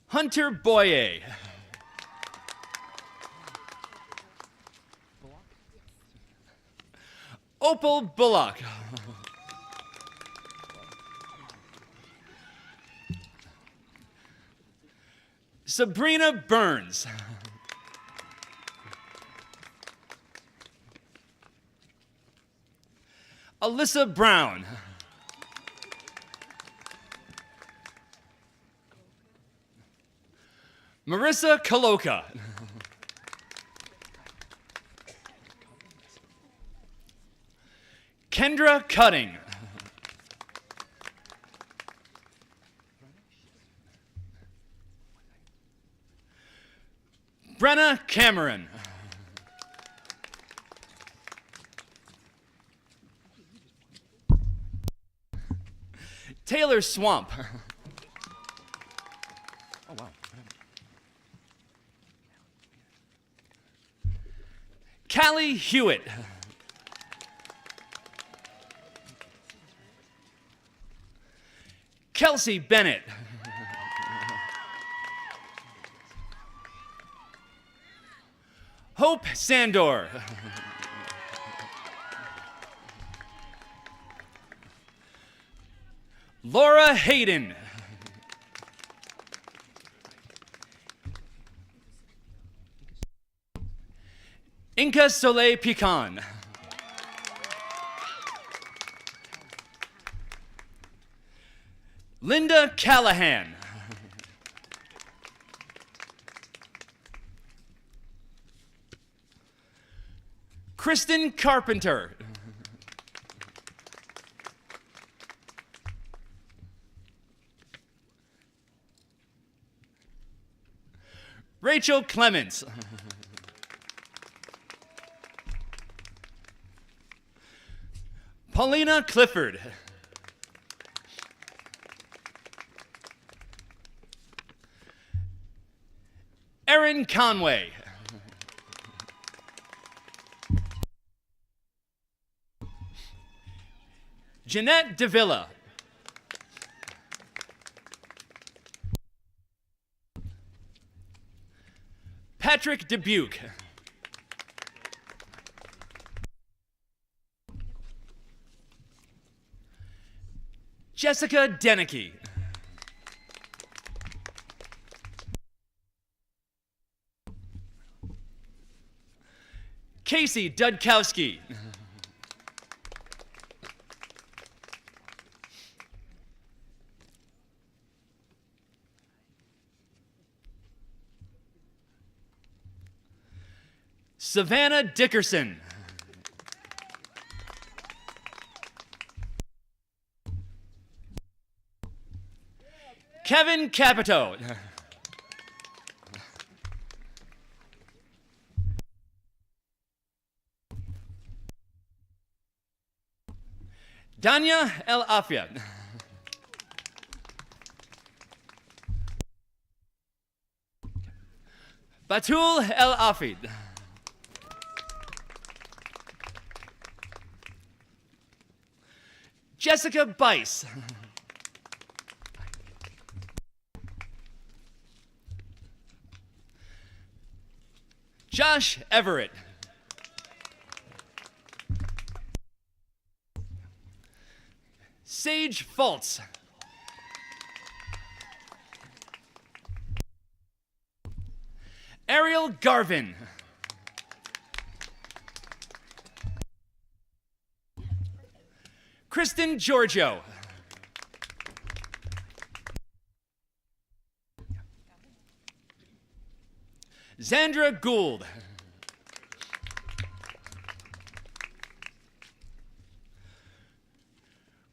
Hunter Boye. Opal Bullock. Sabrina Burns. Alyssa Brown. Marissa Kaloka. Kendra Cutting. Brenna Cameron. Taylor Swamp. Oh, wow. Callie Hewitt. Kelsey Bennett. Hope Sandor. Laura Hayden. Inca Soleil Pecan. Linda Callahan. Kristen Carpenter. Rachel Clements. Paulina Clifford. Erin Conway. Jeanette Davila. Patrick Dubuque. Jessica Denicky. Casey Dudkowski. Savannah Dickerson. Kevin Capito. Danya El Afia. Batul El Afid. Jessica Bice. Josh Everett. Sage Fultz. Ariel Garvin. Kristen Giorgio. Zandra Gould.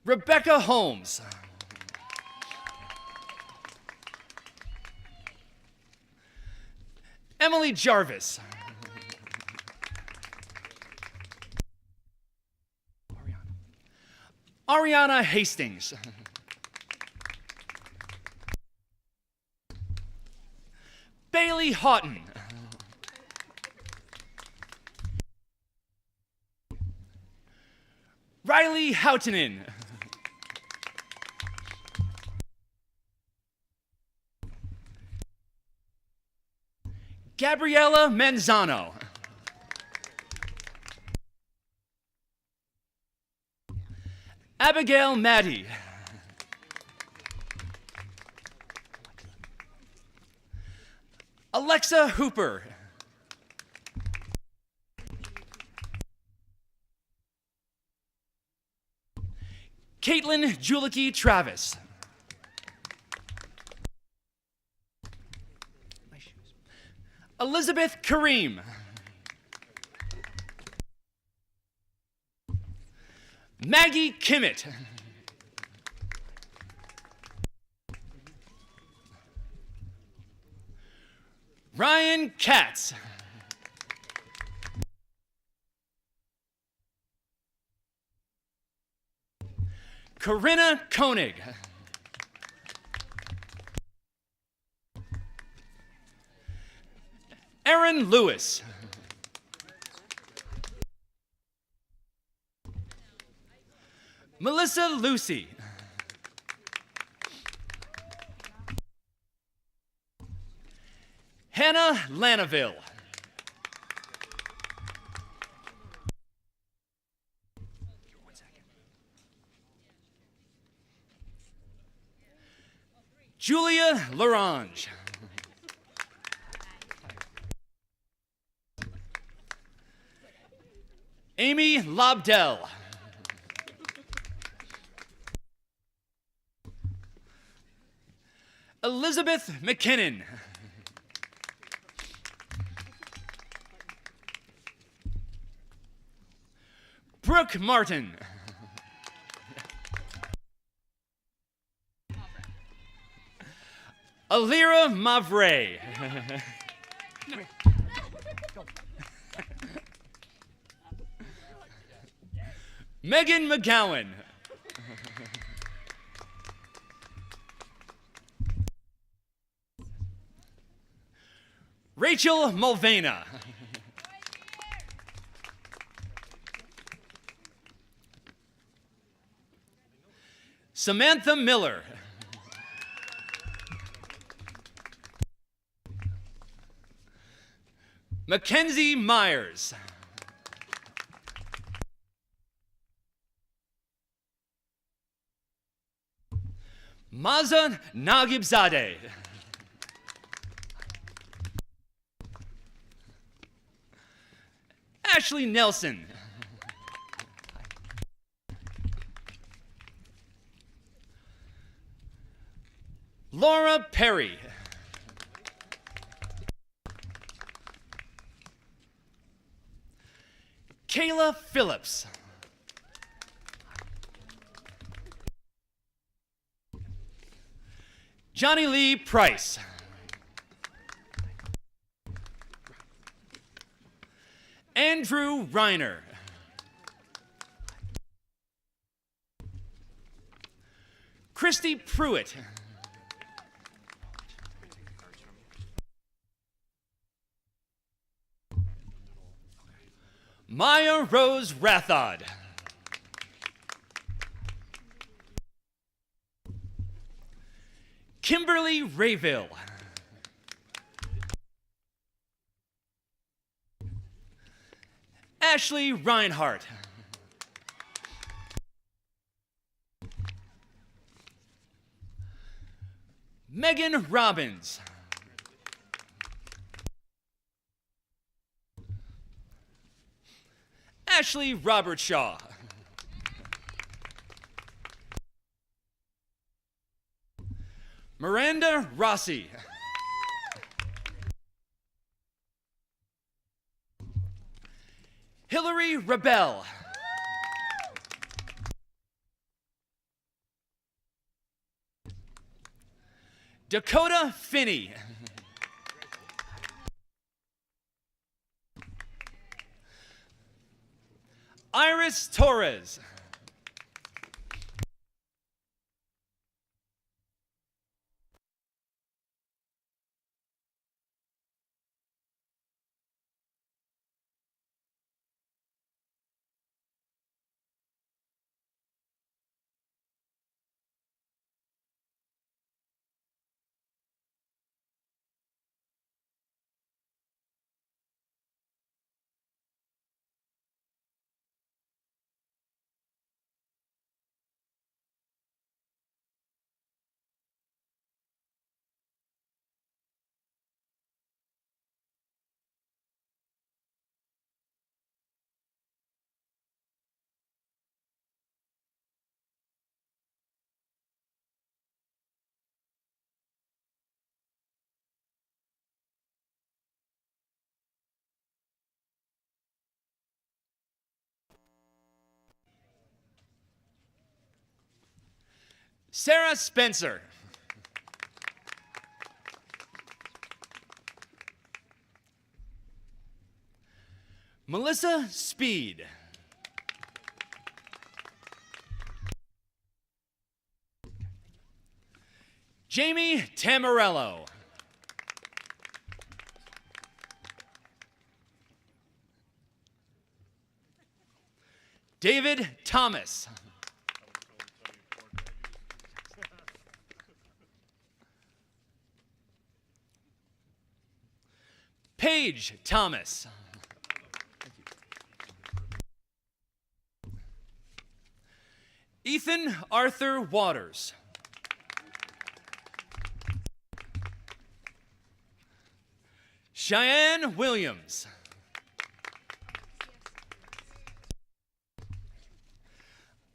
Rebecca Holmes. Emily Jarvis. Ariana Hastings. Bailey Houghton. Riley Houtinen. Gabriella Manzano. Abigail Maddie. Alexa Hooper. Caitlin Julicki Travis. Elizabeth Kareem. Maggie Kimmett. Ryan Katz. Corinna Koenig. Aaron Lewis. Melissa Lucy. Hannah Lanaville. Julia Larange. Amy Lobdell. Elizabeth McKinnon. Brooke Martin. Alira Mavray. Megan McGowan. Rachel Mulvena. Samantha Miller. Mackenzie Myers. Maza Nagibzadeh. Ashley Nelson. Laura Perry. Kayla Phillips. Johnny Lee Price. Andrew Reiner. Christy Pruitt. Maya Rose Rathod. Kimberly Rayville. Ashley Reinhardt. Megan Robbins. Ashley Robert Shaw. Miranda Rossi. Hillary Rebel. Dakota Finney. Iris Torres. Sarah Spencer. Melissa Speed. Jamie Tamarello. David Thomas. Paige Thomas. Ethan Arthur Waters. Cheyenne Williams.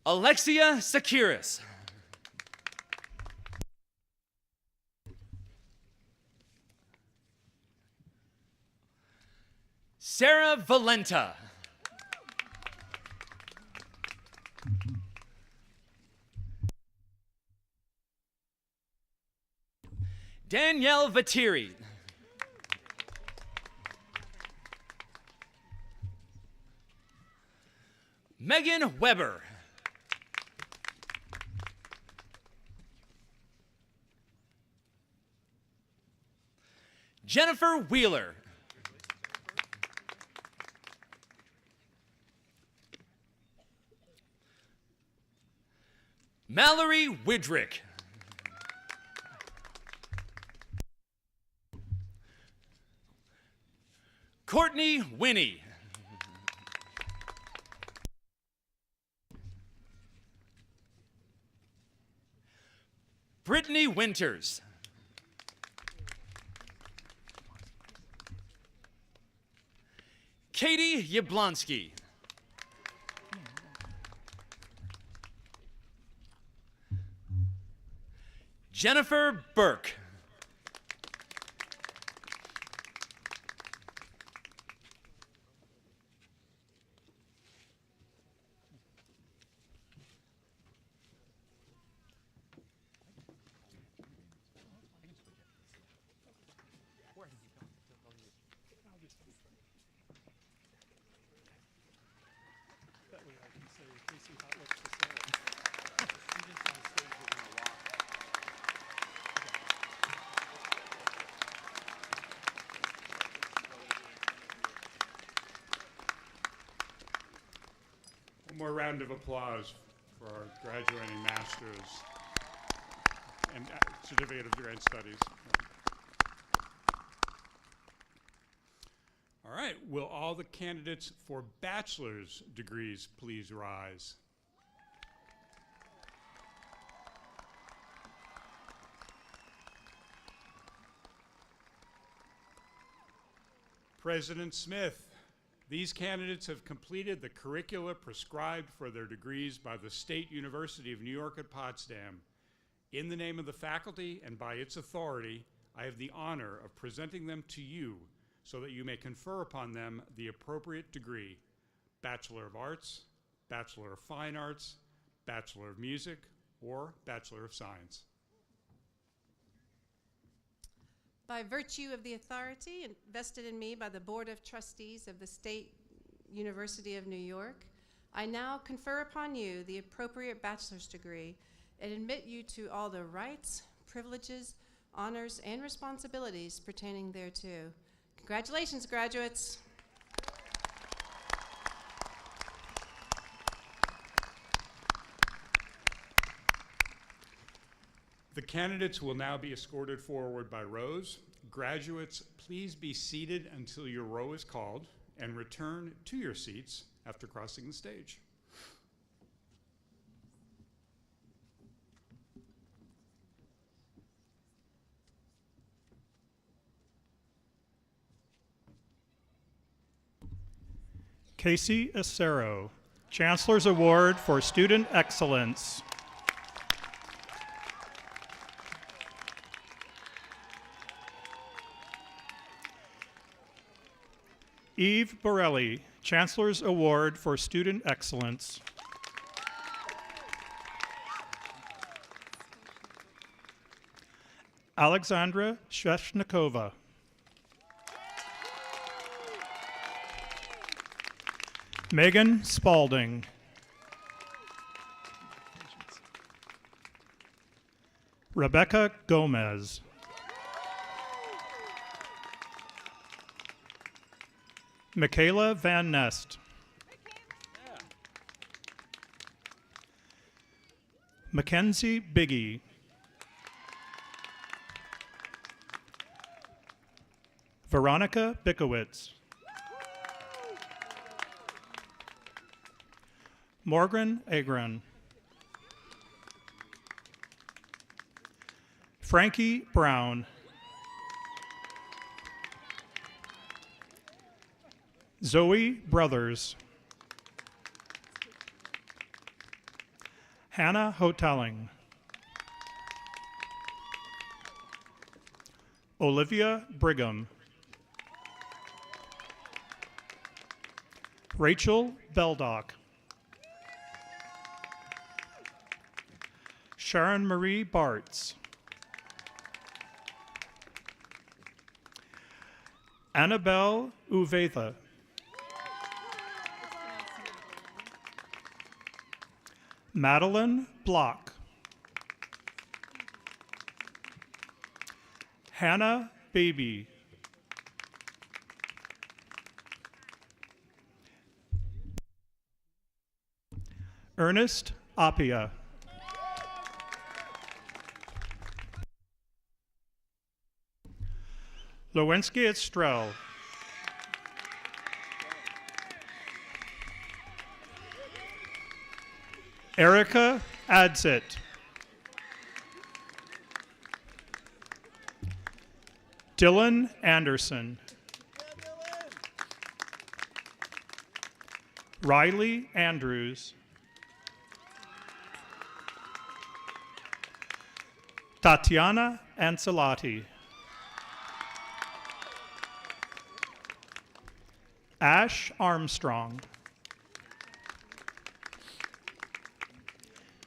Alexia Sakiris. Sarah Valenta. Danielle Vatiri. Megan Weber. Jennifer Wheeler. Mallory Widrick. Courtney Winnie. Brittany Winters. Katie Yablonsky. Jennifer Burke. One more round of applause for our graduating masters and certificate of advanced studies. All right, will all the candidates for bachelor's degrees please rise? President Smith, these candidates have completed the curricula prescribed for their degrees by the State University of New York at Potsdam. In the name of the faculty and by its authority, I have the honor of presenting them to you so that you may confer upon them the appropriate degree: Bachelor of Arts, Bachelor of Fine Arts, Bachelor of Music, or Bachelor of Science. By virtue of the authority vested in me by the Board of Trustees of the State University of New York, I now confer upon you the appropriate bachelor's degree and admit you to all the rights, privileges, honors, and responsibilities pertaining thereto. Congratulations, graduates. The candidates will now be escorted forward by rows. Graduates, please be seated until your row is called and return to your seats after crossing the stage. Casey Acero, Chancellor's Award for Student Excellence. Eve Borelli, Chancellor's Award for Student Excellence. Alexandra Sveshnikova. Megan Spalding. Rebecca Gomez. Michaela Van Nest. Mackenzie Biggie. Veronica Bickowitz. Morgan Agron. Frankie Brown. Zoe Brothers. Hannah Hotelling. Olivia Brigham. Rachel Beldock. Sharon Marie Bartz. Annabelle Uvetha. Madeline Block. Hannah Baby. Ernest Appia. Lewinsky Estrell. Erica Adsit. Dylan Anderson. Riley Andrews. Tatiana Ancelotti. Ash Armstrong.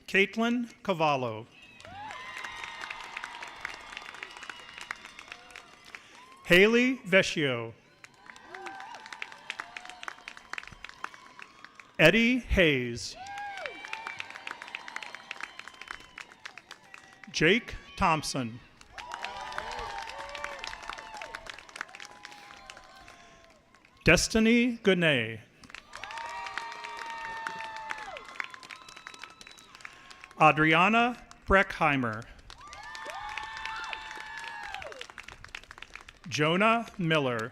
Caitlin Cavallo. Haley Vecchio. Eddie Hayes. Jake Thompson. Destiny Gunay. Adriana Breckheimer. Jonah Miller.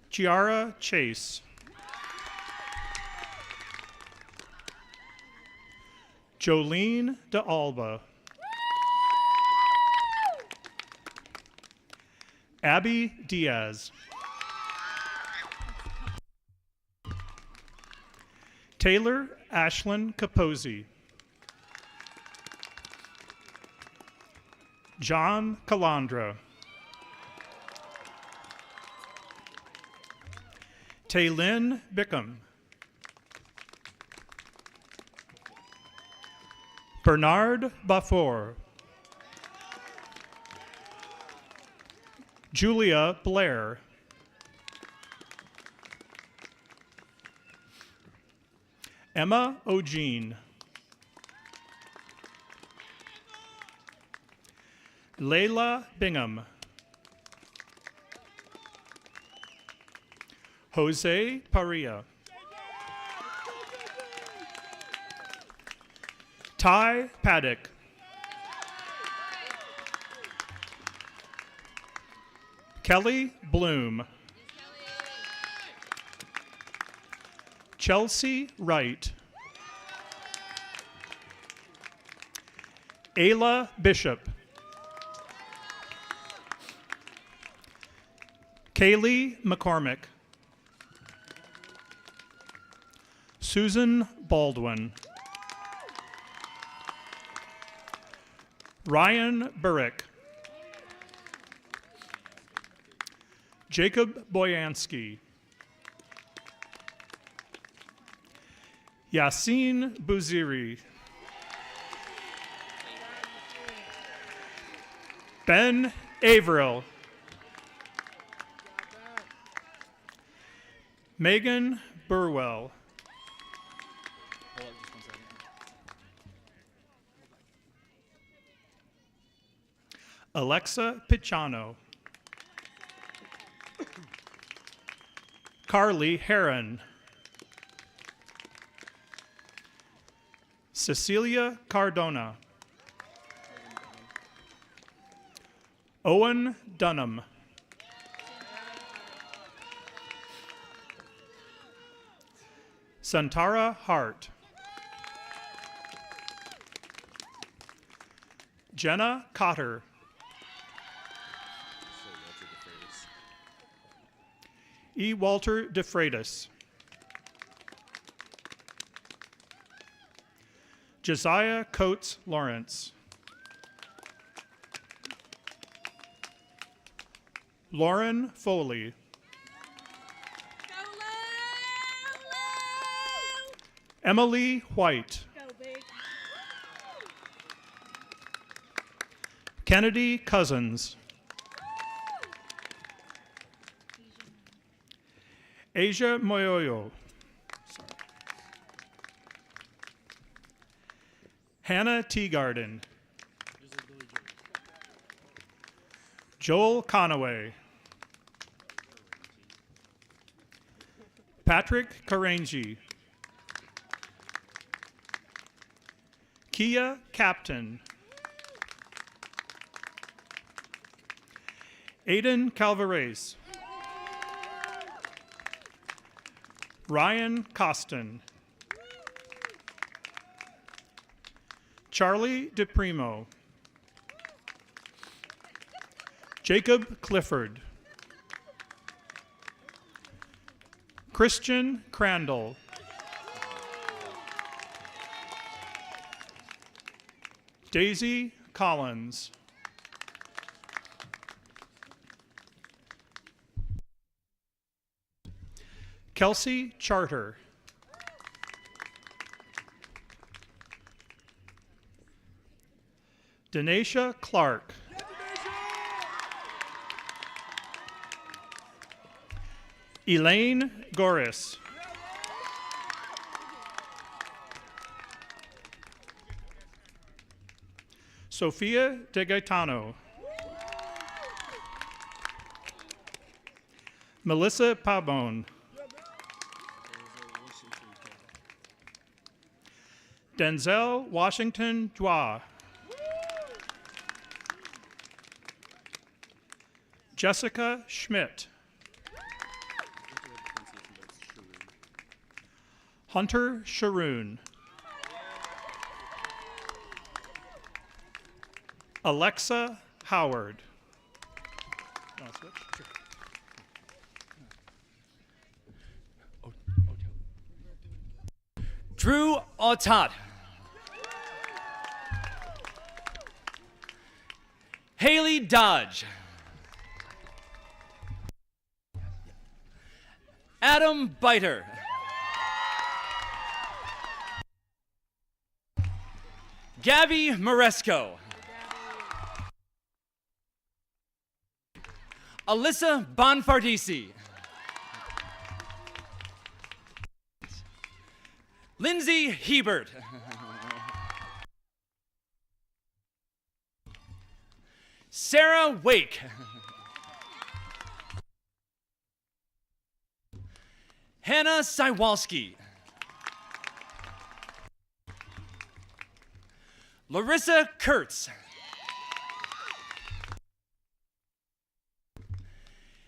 Chiara Chase. Jolene De Alba. Abby Diaz. Taylor Ashlyn Capozzi. John Calandra. Taylin Bickham. Bernard Bafour. Julia Blair. Emma O'Jean. Layla Bingham. Jose Paria. Ty Paddock. Kelly Bloom. Chelsea Wright. Ayla Bishop. Kaylee McCormick. Susan Baldwin. Ryan Burrick. Jacob Boyansky. Yassine Bouziri. Ben Averill. Megan Burwell. Alexa Pichano. Carly Heron. Cecilia Cardona. Owen Dunham. Santara Hart. Jenna Cotter. E. Walter DeFreitas. Josiah Coates Lawrence. Lauren Foley. Emily White. Kennedy Cousins. Asia Moyoyo. Hannah Teagarden. Joel Conaway. Patrick Karangi. Kia Captain. Aiden Calvarez. Ryan Costin. Charlie DePrimo. Jacob Clifford. Christian Crandall. Daisy Collins. Kelsey Charter. Denisha Clark. Elaine Goris. Sophia De Gaetano. Melissa Pabon. Denzel Washington Dwa. Jessica Schmidt. Hunter Sharoon. Alexa Howard. Drew Autat. Haley Dodge. Adam Biter. Gabby Moresco. Alyssa Bonfardisi. Lindsay Hebert. Sarah Wake. Hannah Sywalski. Larissa Kurtz.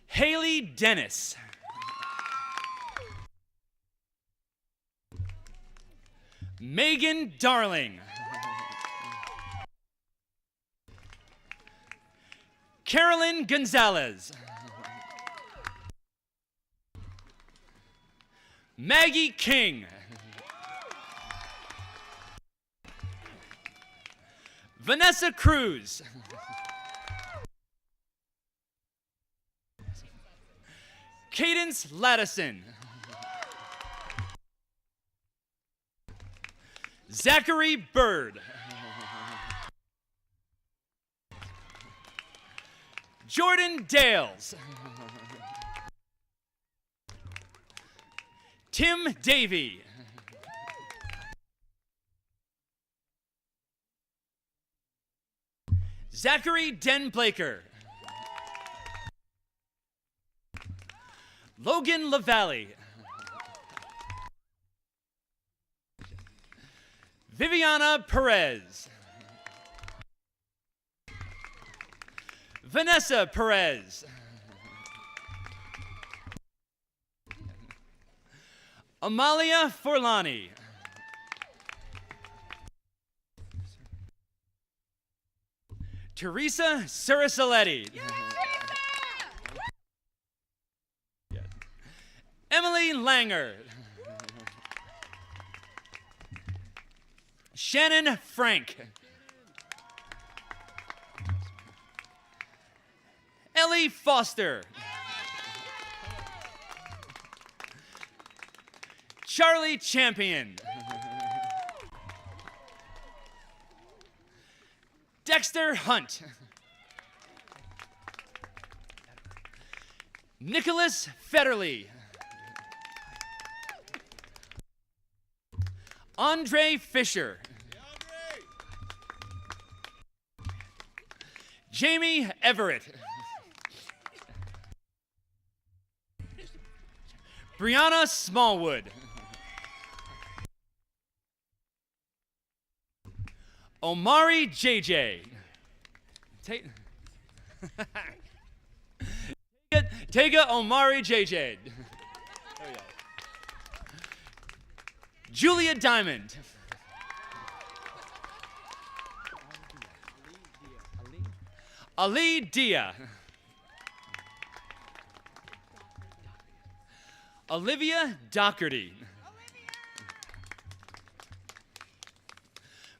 Haley Dennis. Megan Darling. Carolyn Gonzalez. Maggie King. Vanessa Cruz. Cadence Lattison. Zachary Bird. Jordan Dales. Tim Davey. Zachary Denblaker. Logan LaValle. Viviana Perez. Vanessa Perez. Amalia Forlani. Teresa Surisoletti. Emily Langer. Shannon Frank. Ellie Foster. Charlie Champion. Dexter Hunt. Nicholas Federley. Andre Fisher. Jamie Everett. Brianna Smallwood. Omari JJ. Tega Omari JJ. Julia Diamond. Ali Dia. Olivia Doherty.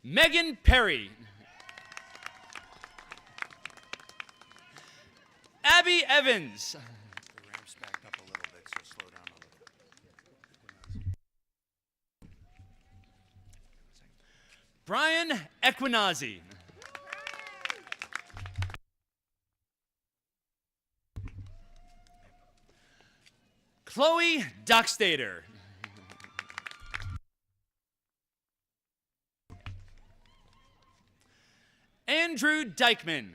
Megan Perry. Abby Evans. The ramp's backed up a little bit, so slow down a little. Brian Equinazi. Chloe Dockstader. Andrew Dykeman.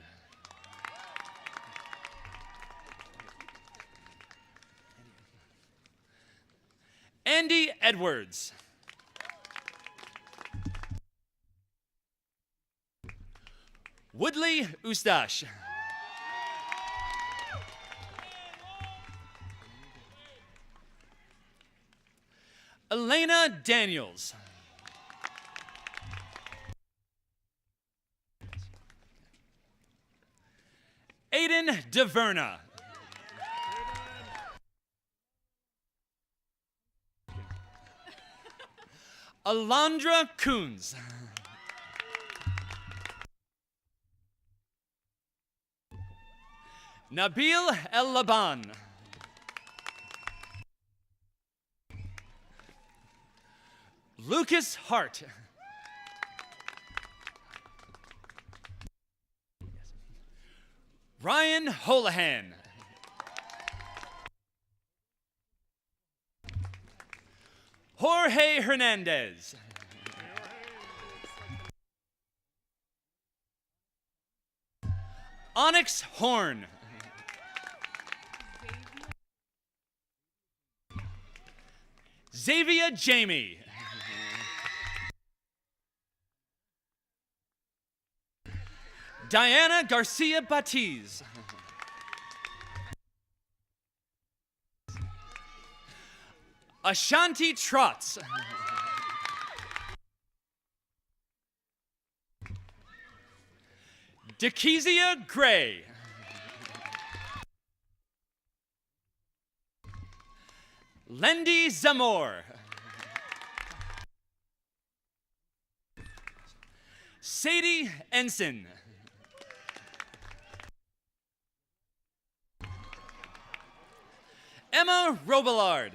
Andy Edwards. Woodley Ustash. Elena Daniels. Aiden DeVerna. Alondra Coons. Nabil El Laban. Lucas Hart. Ryan Holohan. Jorge Hernandez. Onyx Horn. Xavier Jamie. Diana Garcia Batiz. Ashanti Trotz. Dekezia Gray. Lendi Zamor. Sadie Ensign. Emma Robillard.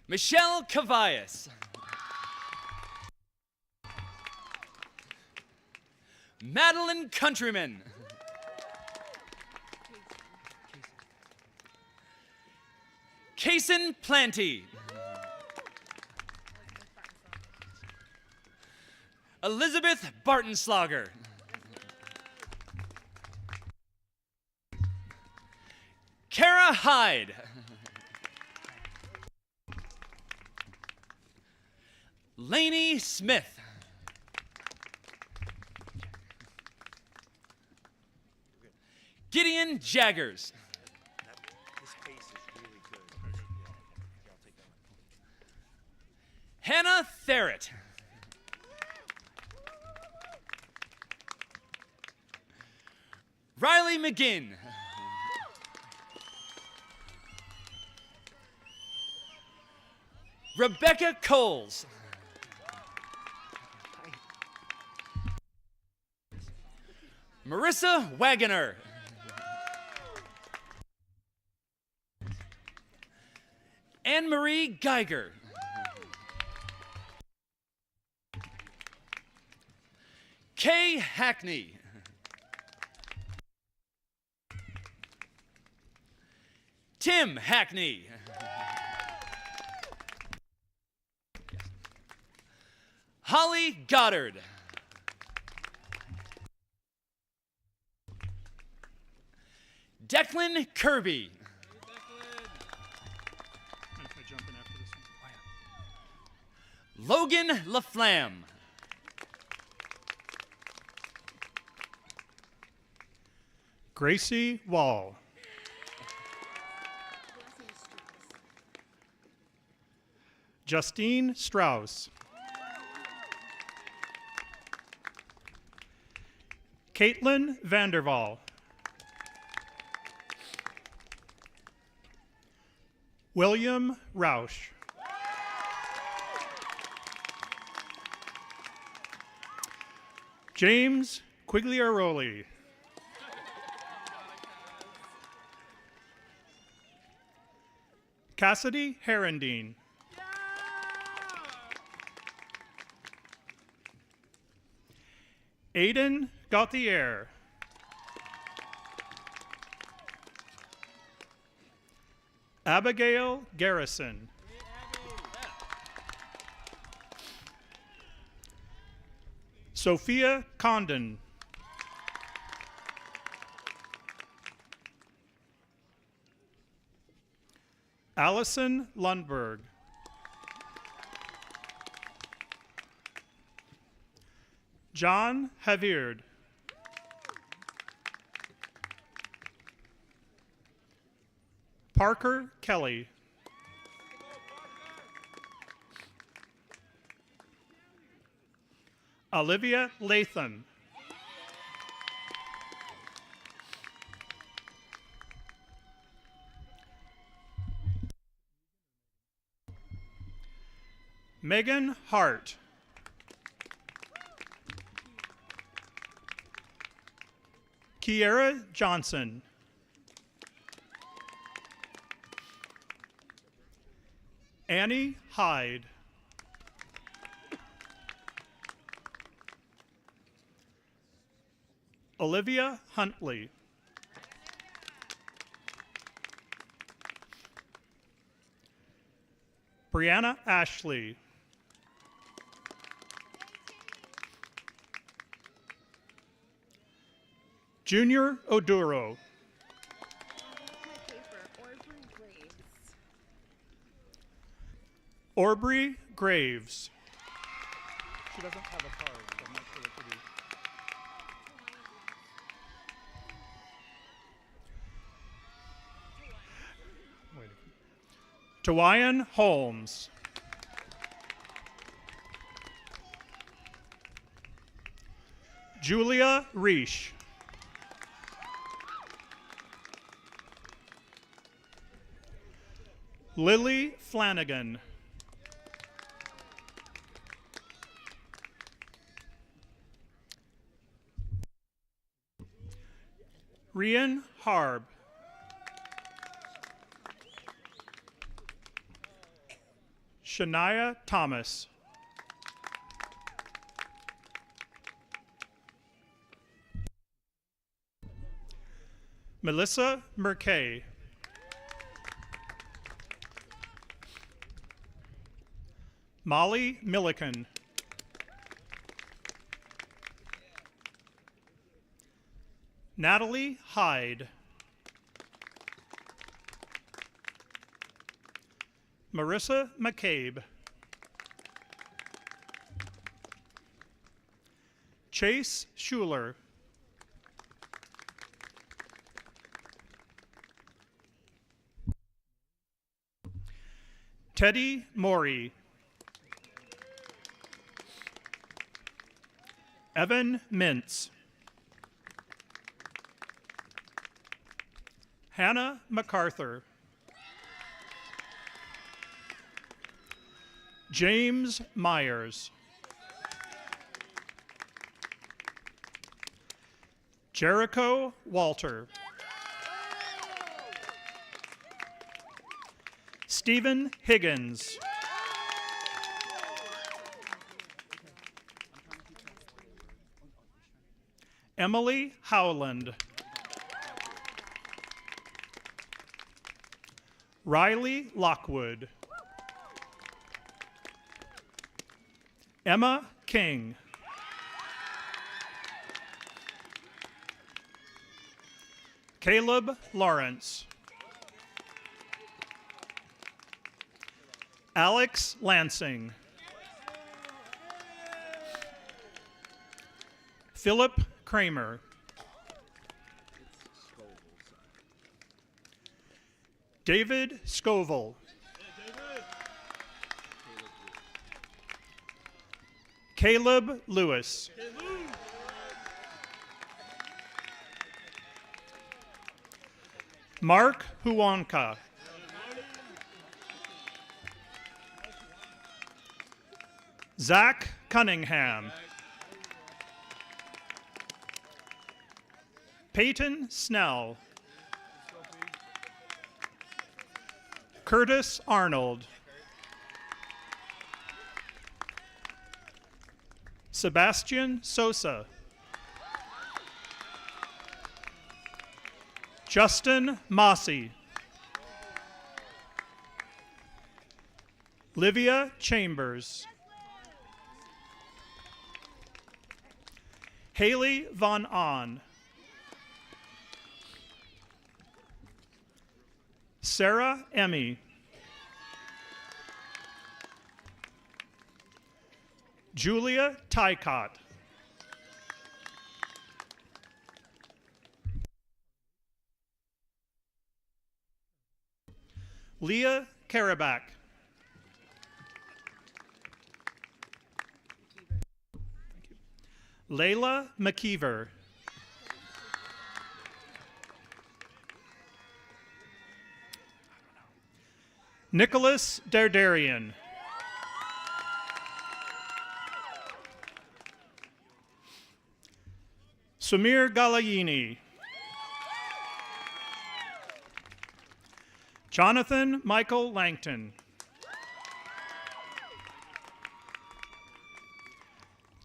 Michelle Cavallas. Madeline Countryman. Kason Planty. Elizabeth Bartonslogger. Kara Hyde. Lainey Smith. Gideon Jaggers. This pace is really good. Yeah, I'll take that one. Hannah Therrett. Riley McGinn. Rebecca Coles. Marissa Wagoner. Anne-Marie Geiger. Kay Hackney. Tim Hackney. Holly Goddard. Declan Kirby. Logan LaFlamme. Gracie Wall. Justine Strauss. Caitlin Vanderval. William Roush. James Quigliaroli. Cassidy Herendine. Aiden Gauthier. Abigail Garrison. Sophia Condon. Allison Lundberg. John Havierd. Parker Kelly. Olivia Latham. Megan Hart. Kiera Johnson. Annie Hyde. Olivia Huntley. Brianna Ashley. Junior Oduro. Aubrey Graves. She doesn't have a card, so I'm not sure what to do. Tawyan Holmes. Julia Reish. Lily Flanagan. Rian Harb. Shania Thomas. Melissa Merkay. Molly Milliken. Natalie Hyde. Marissa McCabe. Chase Schuler. Teddy Morey. Evan Mintz. Hannah MacArthur. James Myers. Jericho Walter. Stephen Higgins. Emily Howland. Riley Lockwood. Emma King. Caleb Lawrence. Alex Lansing. Philip Kramer. David Scoville. Caleb Lewis. Mark Huanka. Zach Cunningham. Peyton Snell. Curtis Arnold. Sebastian Sosa. Justin Mossy. Livia Chambers. Haley Von On. Sarah Emmy. Julia Tycott. Leah Karaback. Layla McKeever. Nicholas Dardarian. Samir Galayini. Jonathan Michael Langton.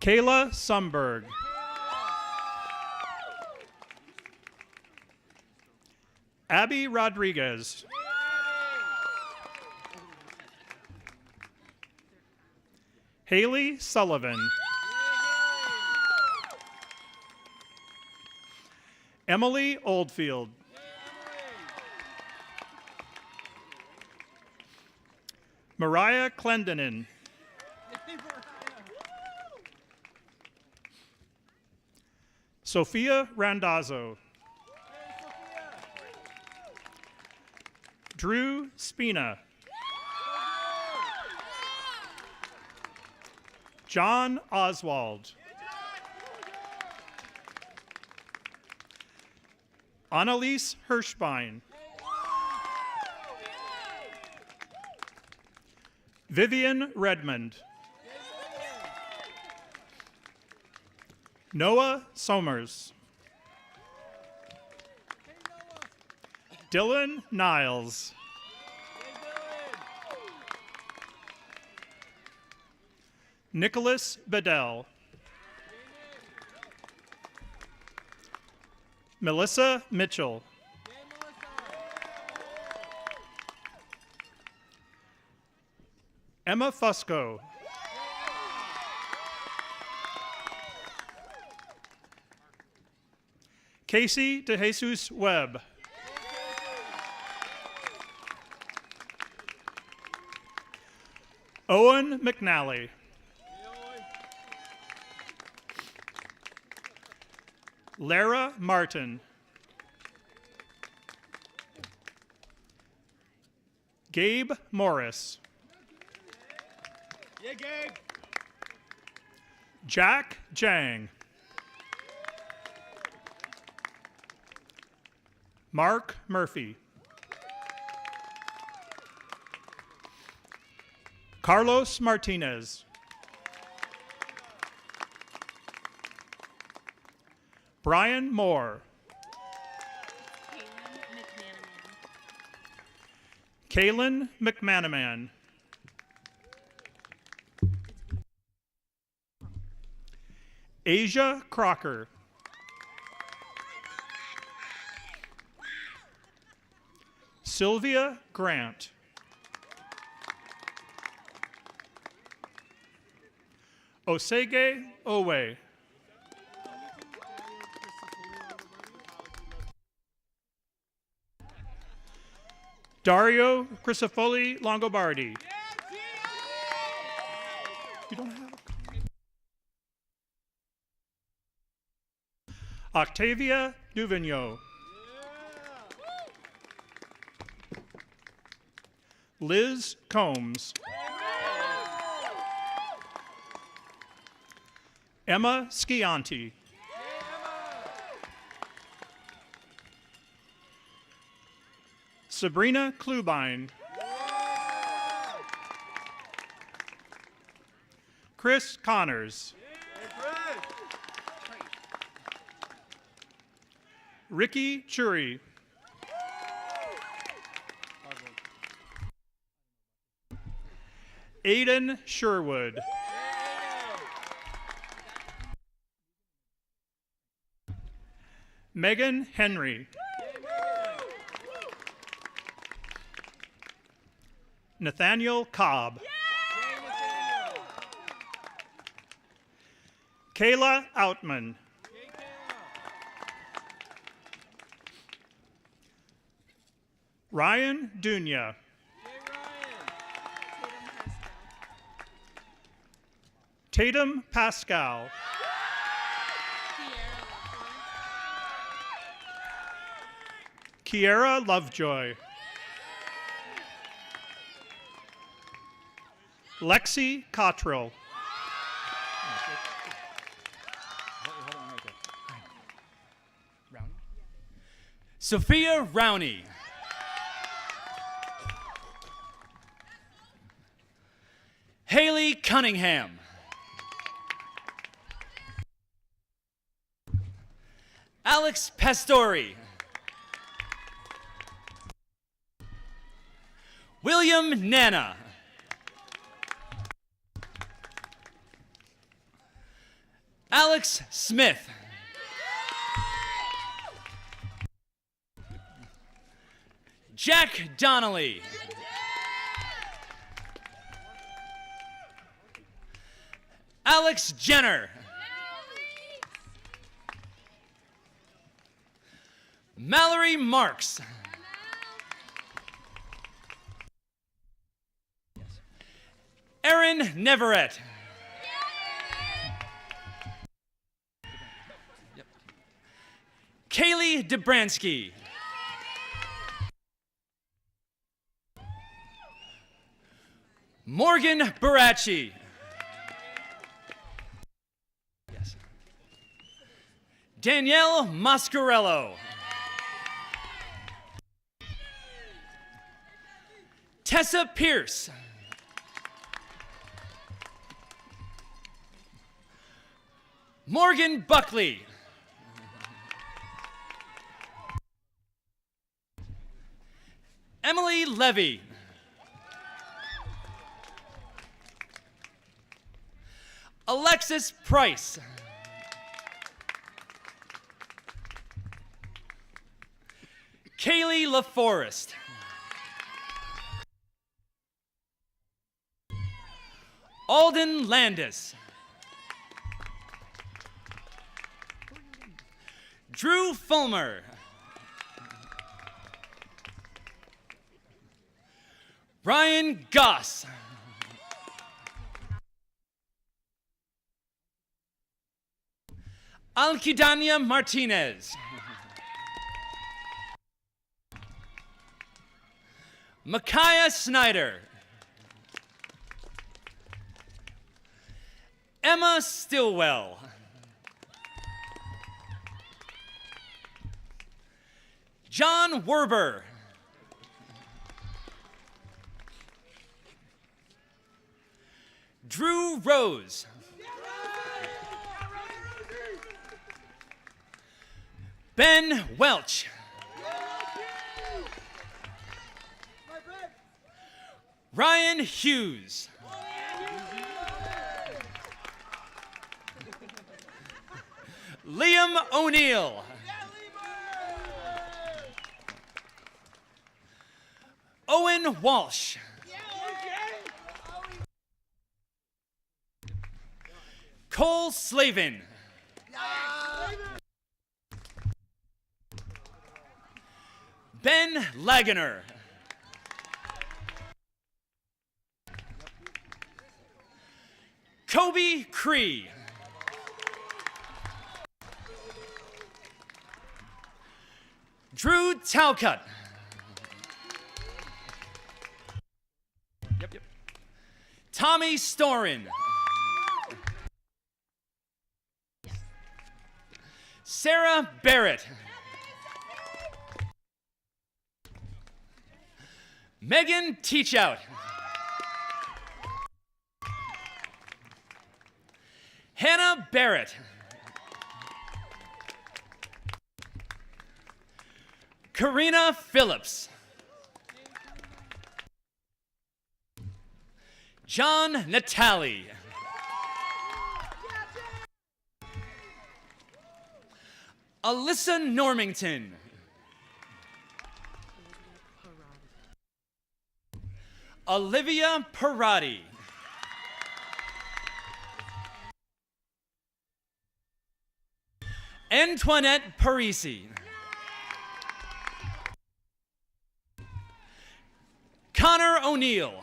Kayla Sumberg. Abby Rodriguez. Haley Sullivan. Emily Oldfield. Mariah Clendenin. Sophia Randazzo. Drew Spina. John Oswald. Annalise Hirschbein. Vivian Redmond. Noah Somers. Dylan Niles. Nicholas Bedell. Melissa Mitchell. Emma Fusco. Casey DeJesus Webb. Owen McNally. Lara Martin. Gabe Morris. Yeah, Gabe. Jack Jang. Mark Murphy. Carlos Martinez. Brian Moore. Kaylin McManaman. Asia Crocker. Sylvia Grant. Osege Owe. Dario Crisafoli Longobardi. You don't have a Octavia Duvigneau. Liz Combs. Emma Scianti. Sabrina Klubine. Chris Connors. Ricky Churi. Aiden Sherwood. Megan Henry. Nathaniel Cobb. Kayla Outman. Ryan Dunya. Tatum Pascal. Kiera Lovejoy. Lexi Cottrell. Sophia Rowney. Haley Cunningham. Alex Pastori. William Nana. Alex Smith. Jack Donnelly. Alex Jenner. Mallory Marks. Erin Neverett. Kaylee Dobransky. Morgan Baracci. Yes. Danielle Mascarello. Tessa Pierce. Morgan Buckley. Emily Levy. Alexis Price. Kaylee LaForest. Alden Landis. Drew Fulmer. Ryan Goss. Alkidania Martinez. Micaiah Snyder. Emma Stillwell. John Werber. Drew Rose. Ben Welch. Ryan Hughes. Liam O'Neill. Owen Walsh. Cole Slavin. Ben Lagener. Kobe Cree. Drew Talcott. Tommy Storin. Sarah Barrett. Megan Teachout. Hannah Barrett. Karina Phillips. John Natali. Alyssa Normington. Olivia Parati. Antoinette Parisi. Connor O'Neill.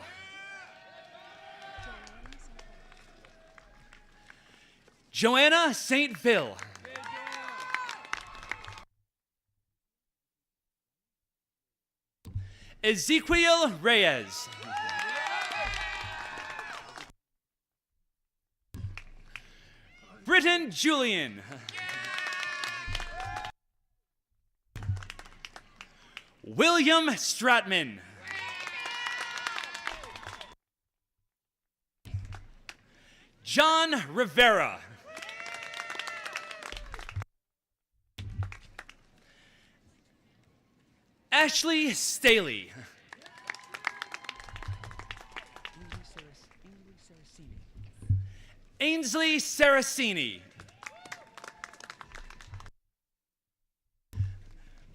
Joanna St. Phil. Ezequiel Reyes. Britton Julian. William Stratman. John Rivera. Ashley Staley. Ainsley Saracini.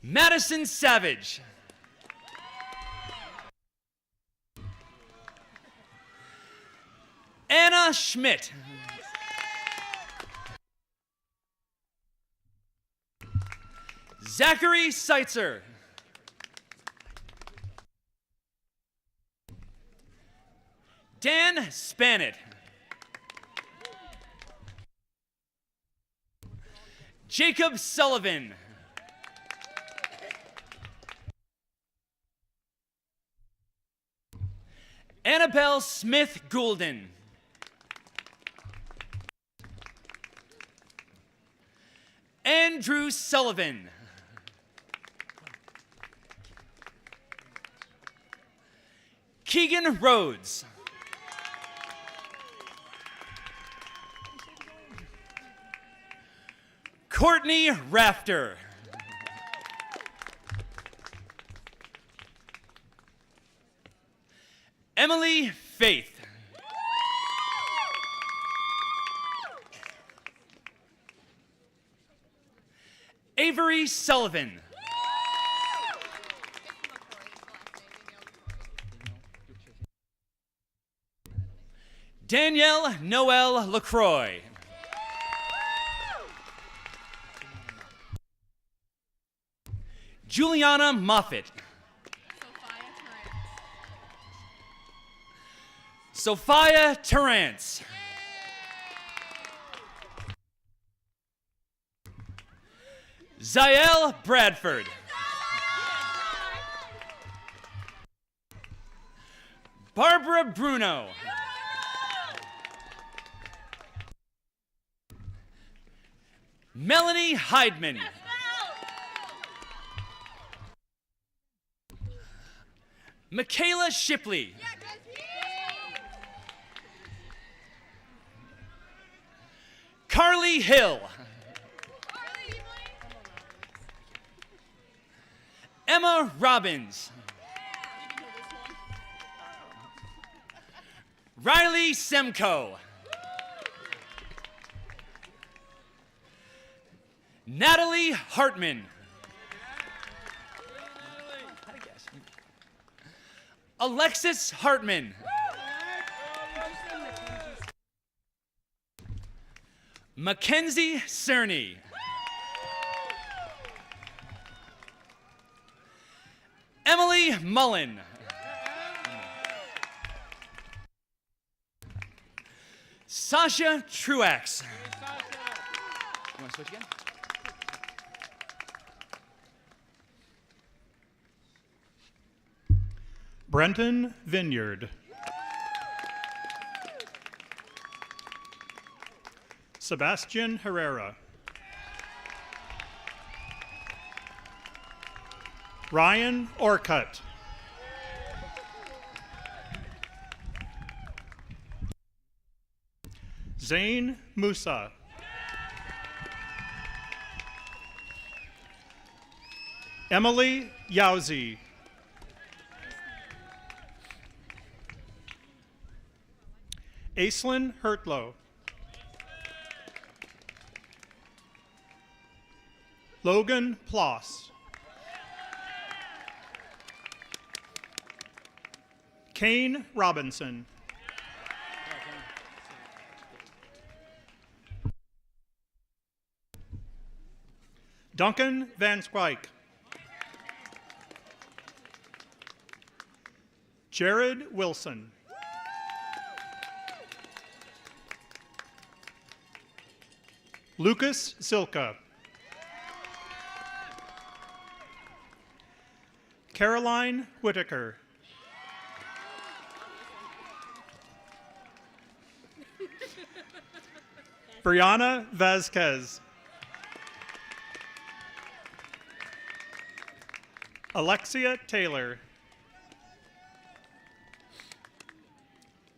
Madison Savage. Anna Schmidt. Zachary Seitzer. Dan Spanett. Jacob Sullivan. Annabelle Smith Goulden. Andrew Sullivan. Keegan Rhodes. Courtney Rafter. Emily Faith. Avery Sullivan. Danielle Noel LaCroix. Juliana Moffett. Sophia Terrance. Zael Bradford. Barbara Bruno. Melanie Heidman. Michaela Shipley. Carly Hill. Emma Robbins. Riley Semko. Natalie Hartman. Alexis Hartman. Mackenzie Cerny. Emily Mullen. Sasha Truax. You want to switch again? Brenton Vineyard. Sebastian Herrera. Ryan Orcutt. Zain Musa. Emily Yauzi. Aislinn Hertlow. Logan Ploss. Kane Robinson. Duncan Van Squike. Jared Wilson. Lucas Silka. Caroline Whitaker. Brianna Vasquez. Alexia Taylor.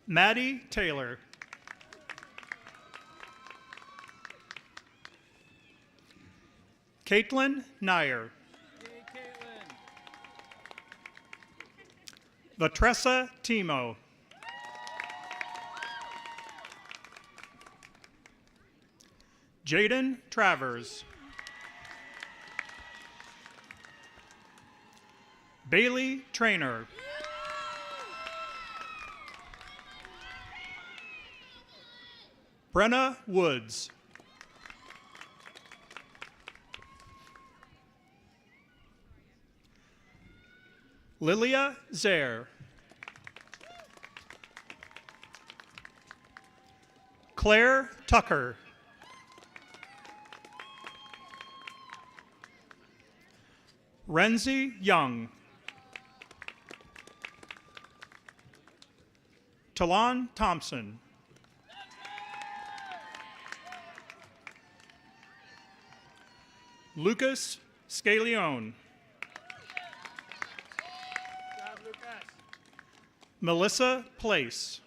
Maddie Taylor. Caitlin Nyer. Latressa Timo. Jaden Travers. Bailey Trainer. Brenna Woods. Lilia Zaire. Claire Tucker. Renzi Young. Talon Thompson. Lucas Scalione. Melissa Place.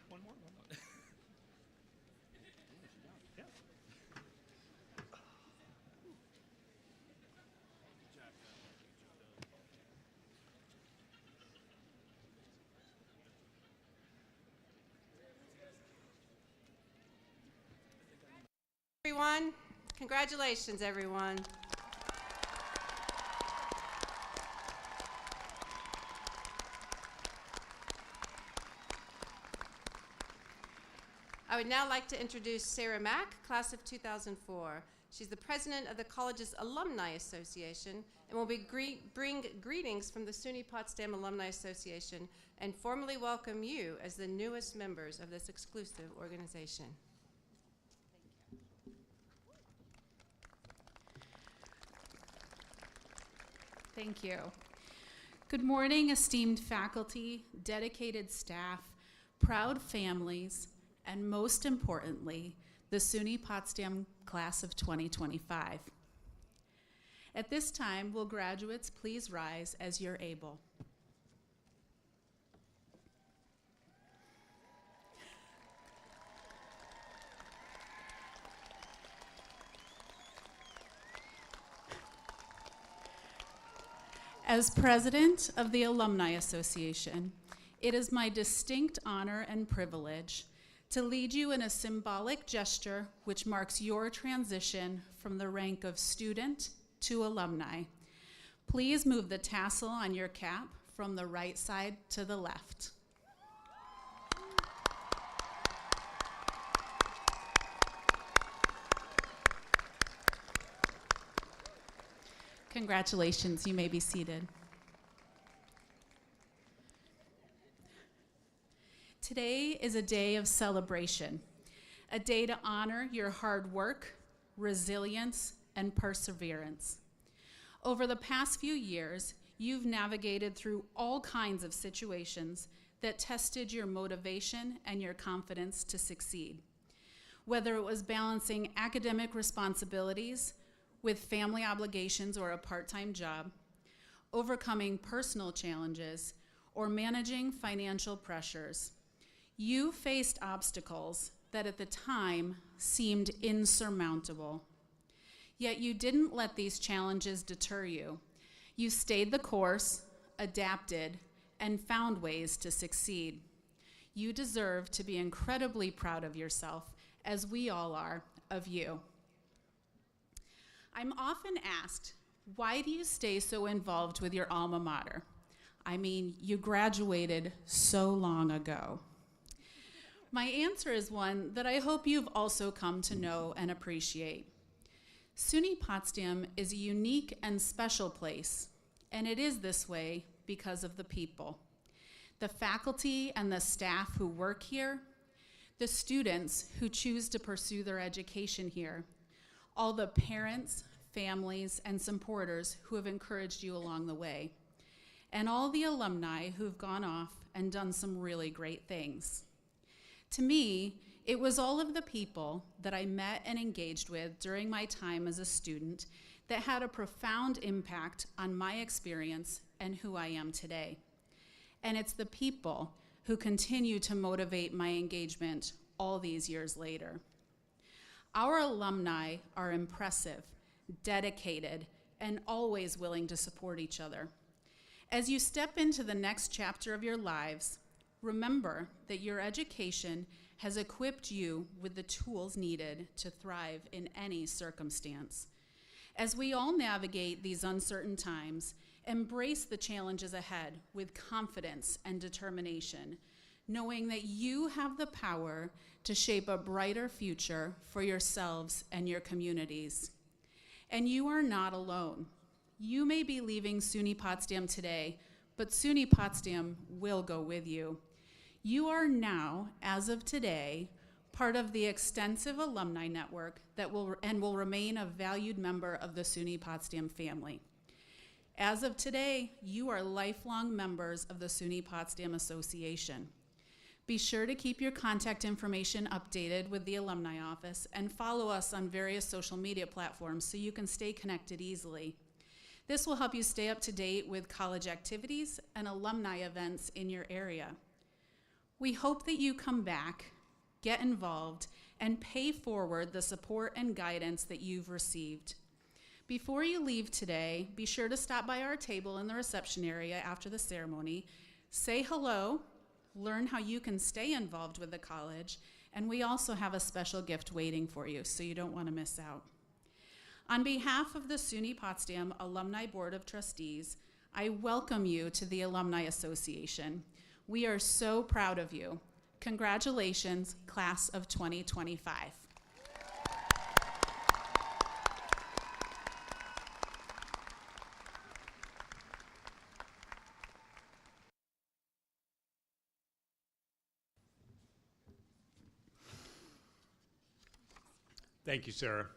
One more. Yeah. Everyone, congratulations, everyone. I would now like to introduce Sarah Mack, class of 2004. She's the president of the college's Alumni Association and will bring greetings from the SUNY Potsdam Alumni Association and formally welcome you as the newest members of this exclusive organization. Thank you. Good morning, esteemed faculty, dedicated staff, proud families, and most importantly, the SUNY Potsdam class of 2025. At this time, will graduates please rise as you're able. As president of the Alumni Association, it is my distinct honor and privilege to lead you in a symbolic gesture which marks your transition from the rank of student to alumni. Please move the tassel on your cap from the right side to the left. Congratulations, you may be seated. Today is a day of celebration, a day to honor your hard work, resilience, and perseverance. Over the past few years, you've navigated through all kinds of situations that tested your motivation and your confidence to succeed. Whether it was balancing academic responsibilities with family obligations or a part-time job, overcoming personal challenges, or managing financial pressures, you faced obstacles that at the time seemed insurmountable. Yet you didn't let these challenges deter you. You stayed the course, adapted, and found ways to succeed. You deserve to be incredibly proud of yourself, as we all are of you. I'm often asked, why do you stay so involved with your alma mater? I mean, you graduated so long ago. My answer is one that I hope you've also come to know and appreciate. SUNY Potsdam is a unique and special place, and it is this way because of the people. The faculty and the staff who work here, the students who choose to pursue their education here, all the parents, families, and supporters who have encouraged you along the way, and all the alumni who've gone off and done some really great things. To me, it was all of the people that I met and engaged with during my time as a student that had a profound impact on my experience and who I am today. And it's the people who continue to motivate my engagement all these years later. Our alumni are impressive, dedicated, and always willing to support each other. As you step into the next chapter of your lives, remember that your education has equipped you with the tools needed to thrive in any circumstance. As we all navigate these uncertain times, embrace the challenges ahead with confidence and determination, knowing that you have the power to shape a brighter future for yourselves and your communities. And you are not alone. You may be leaving SUNY Potsdam today, but SUNY Potsdam will go with you. You are now, as of today, part of the extensive alumni network that will remain a valued member of the SUNY Potsdam family. As of today, you are lifelong members of the SUNY Potsdam Association. Be sure to keep your contact information updated with the Alumni Office and follow us on various social media platforms so you can stay connected easily. This will help you stay up to date with college activities and alumni events in your area. We hope that you come back, get involved, and pay forward the support and guidance that you've received. Before you leave today, be sure to stop by our table in the reception area after the ceremony, say hello, learn how you can stay involved with the college, and we also have a special gift waiting for you, so you don't want to miss out. On behalf of the SUNY Potsdam Alumni Board of Trustees, I welcome you to the Alumni Association. We are so proud of you. Congratulations, class of 2025. Thank you, Sarah.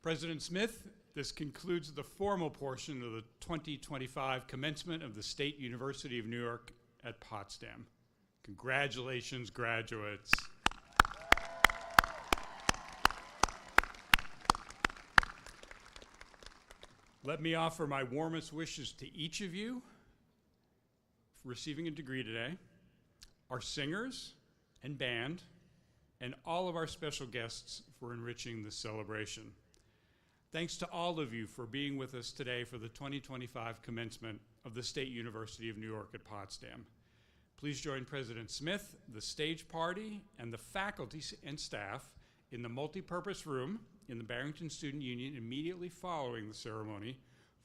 President Smith, this concludes the formal portion of the 2025 commencement of the State University of New York at Potsdam. Congratulations, graduates. Let me offer my warmest wishes to each of you for receiving a degree today, our singers and band, and all of our special guests for enriching this celebration. Thanks to all of you for being with us today for the 2025 commencement of the State University of New York at Potsdam. Please join President Smith, the stage party, and the faculty and staff in the multipurpose room in the Barrington Student Union immediately following the ceremony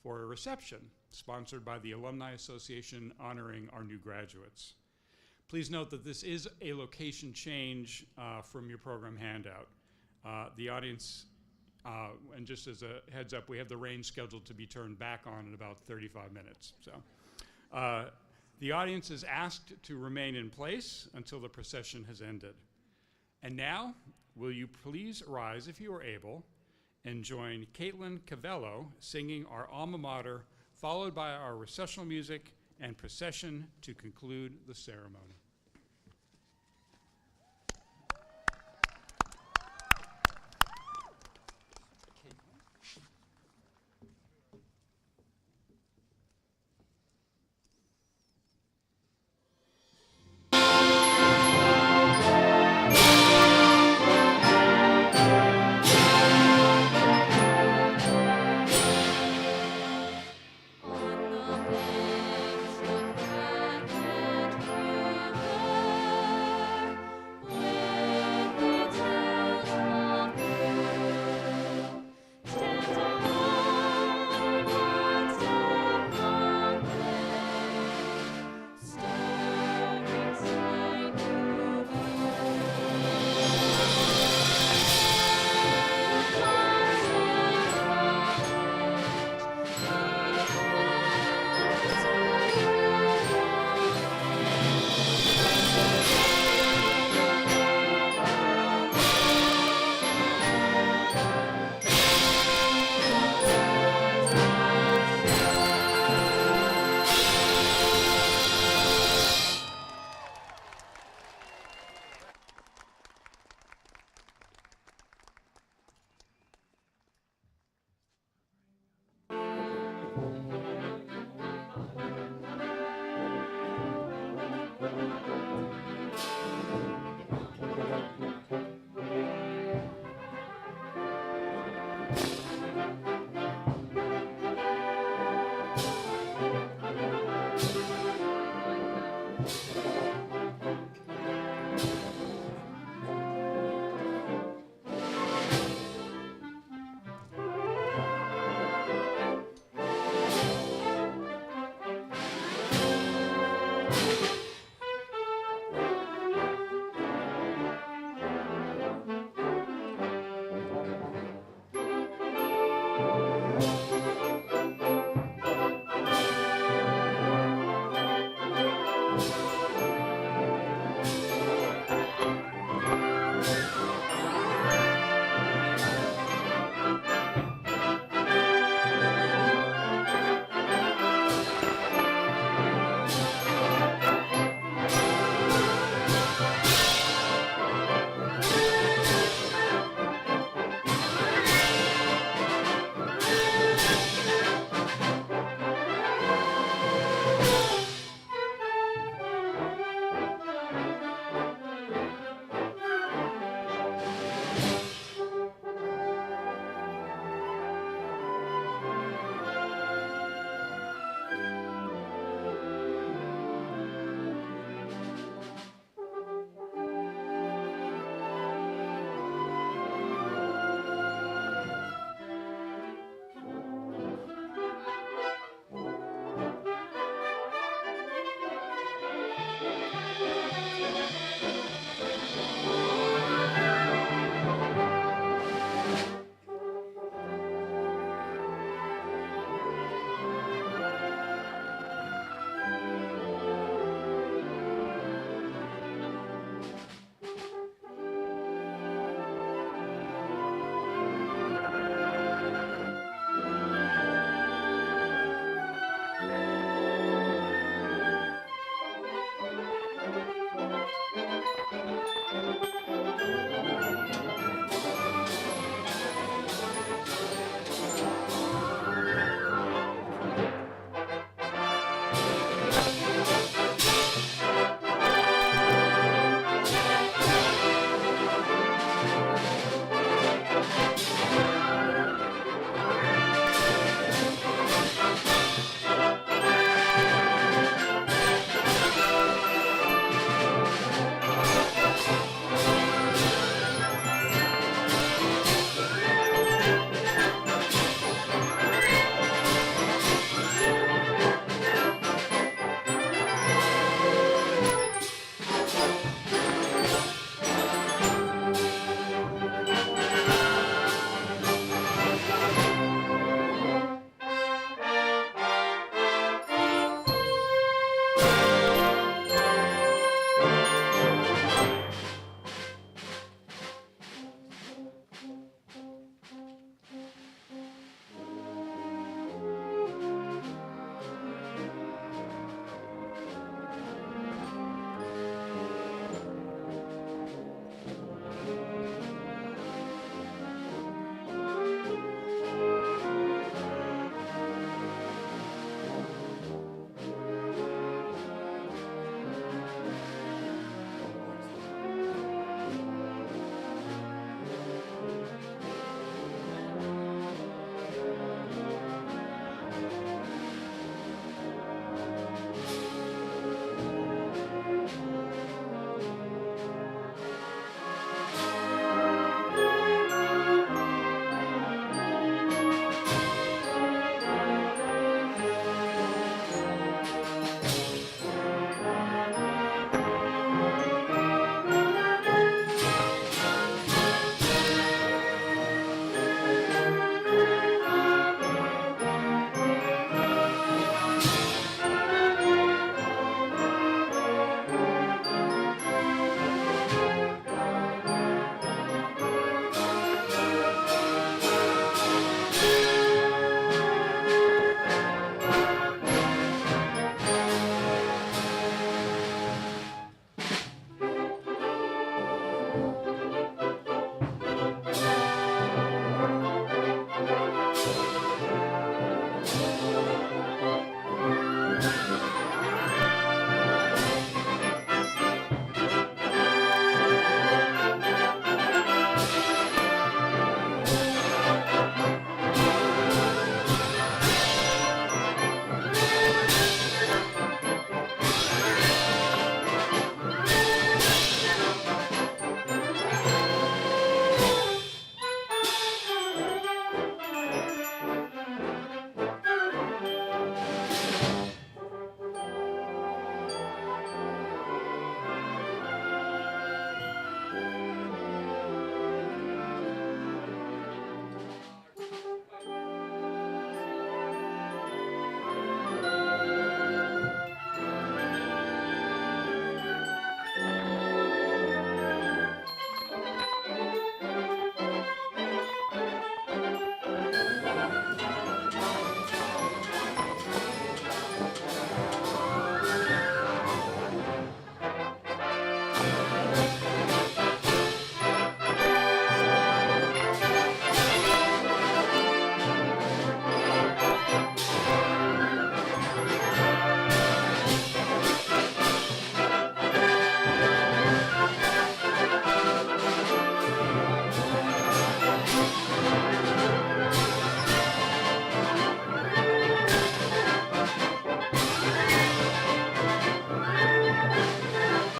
for a reception sponsored by the Alumni Association honoring our new graduates. Please note that this is a location change from your program handout. The audience, and just as a heads up, we have the rain scheduled to be turned back on in about 35 minutes. So, the audience is asked to remain in place until the procession has ended. And now, will you please rise if you are able and join Caitlin Cavello singing our alma mater, followed by our recessional music and procession to conclude the ceremony. On the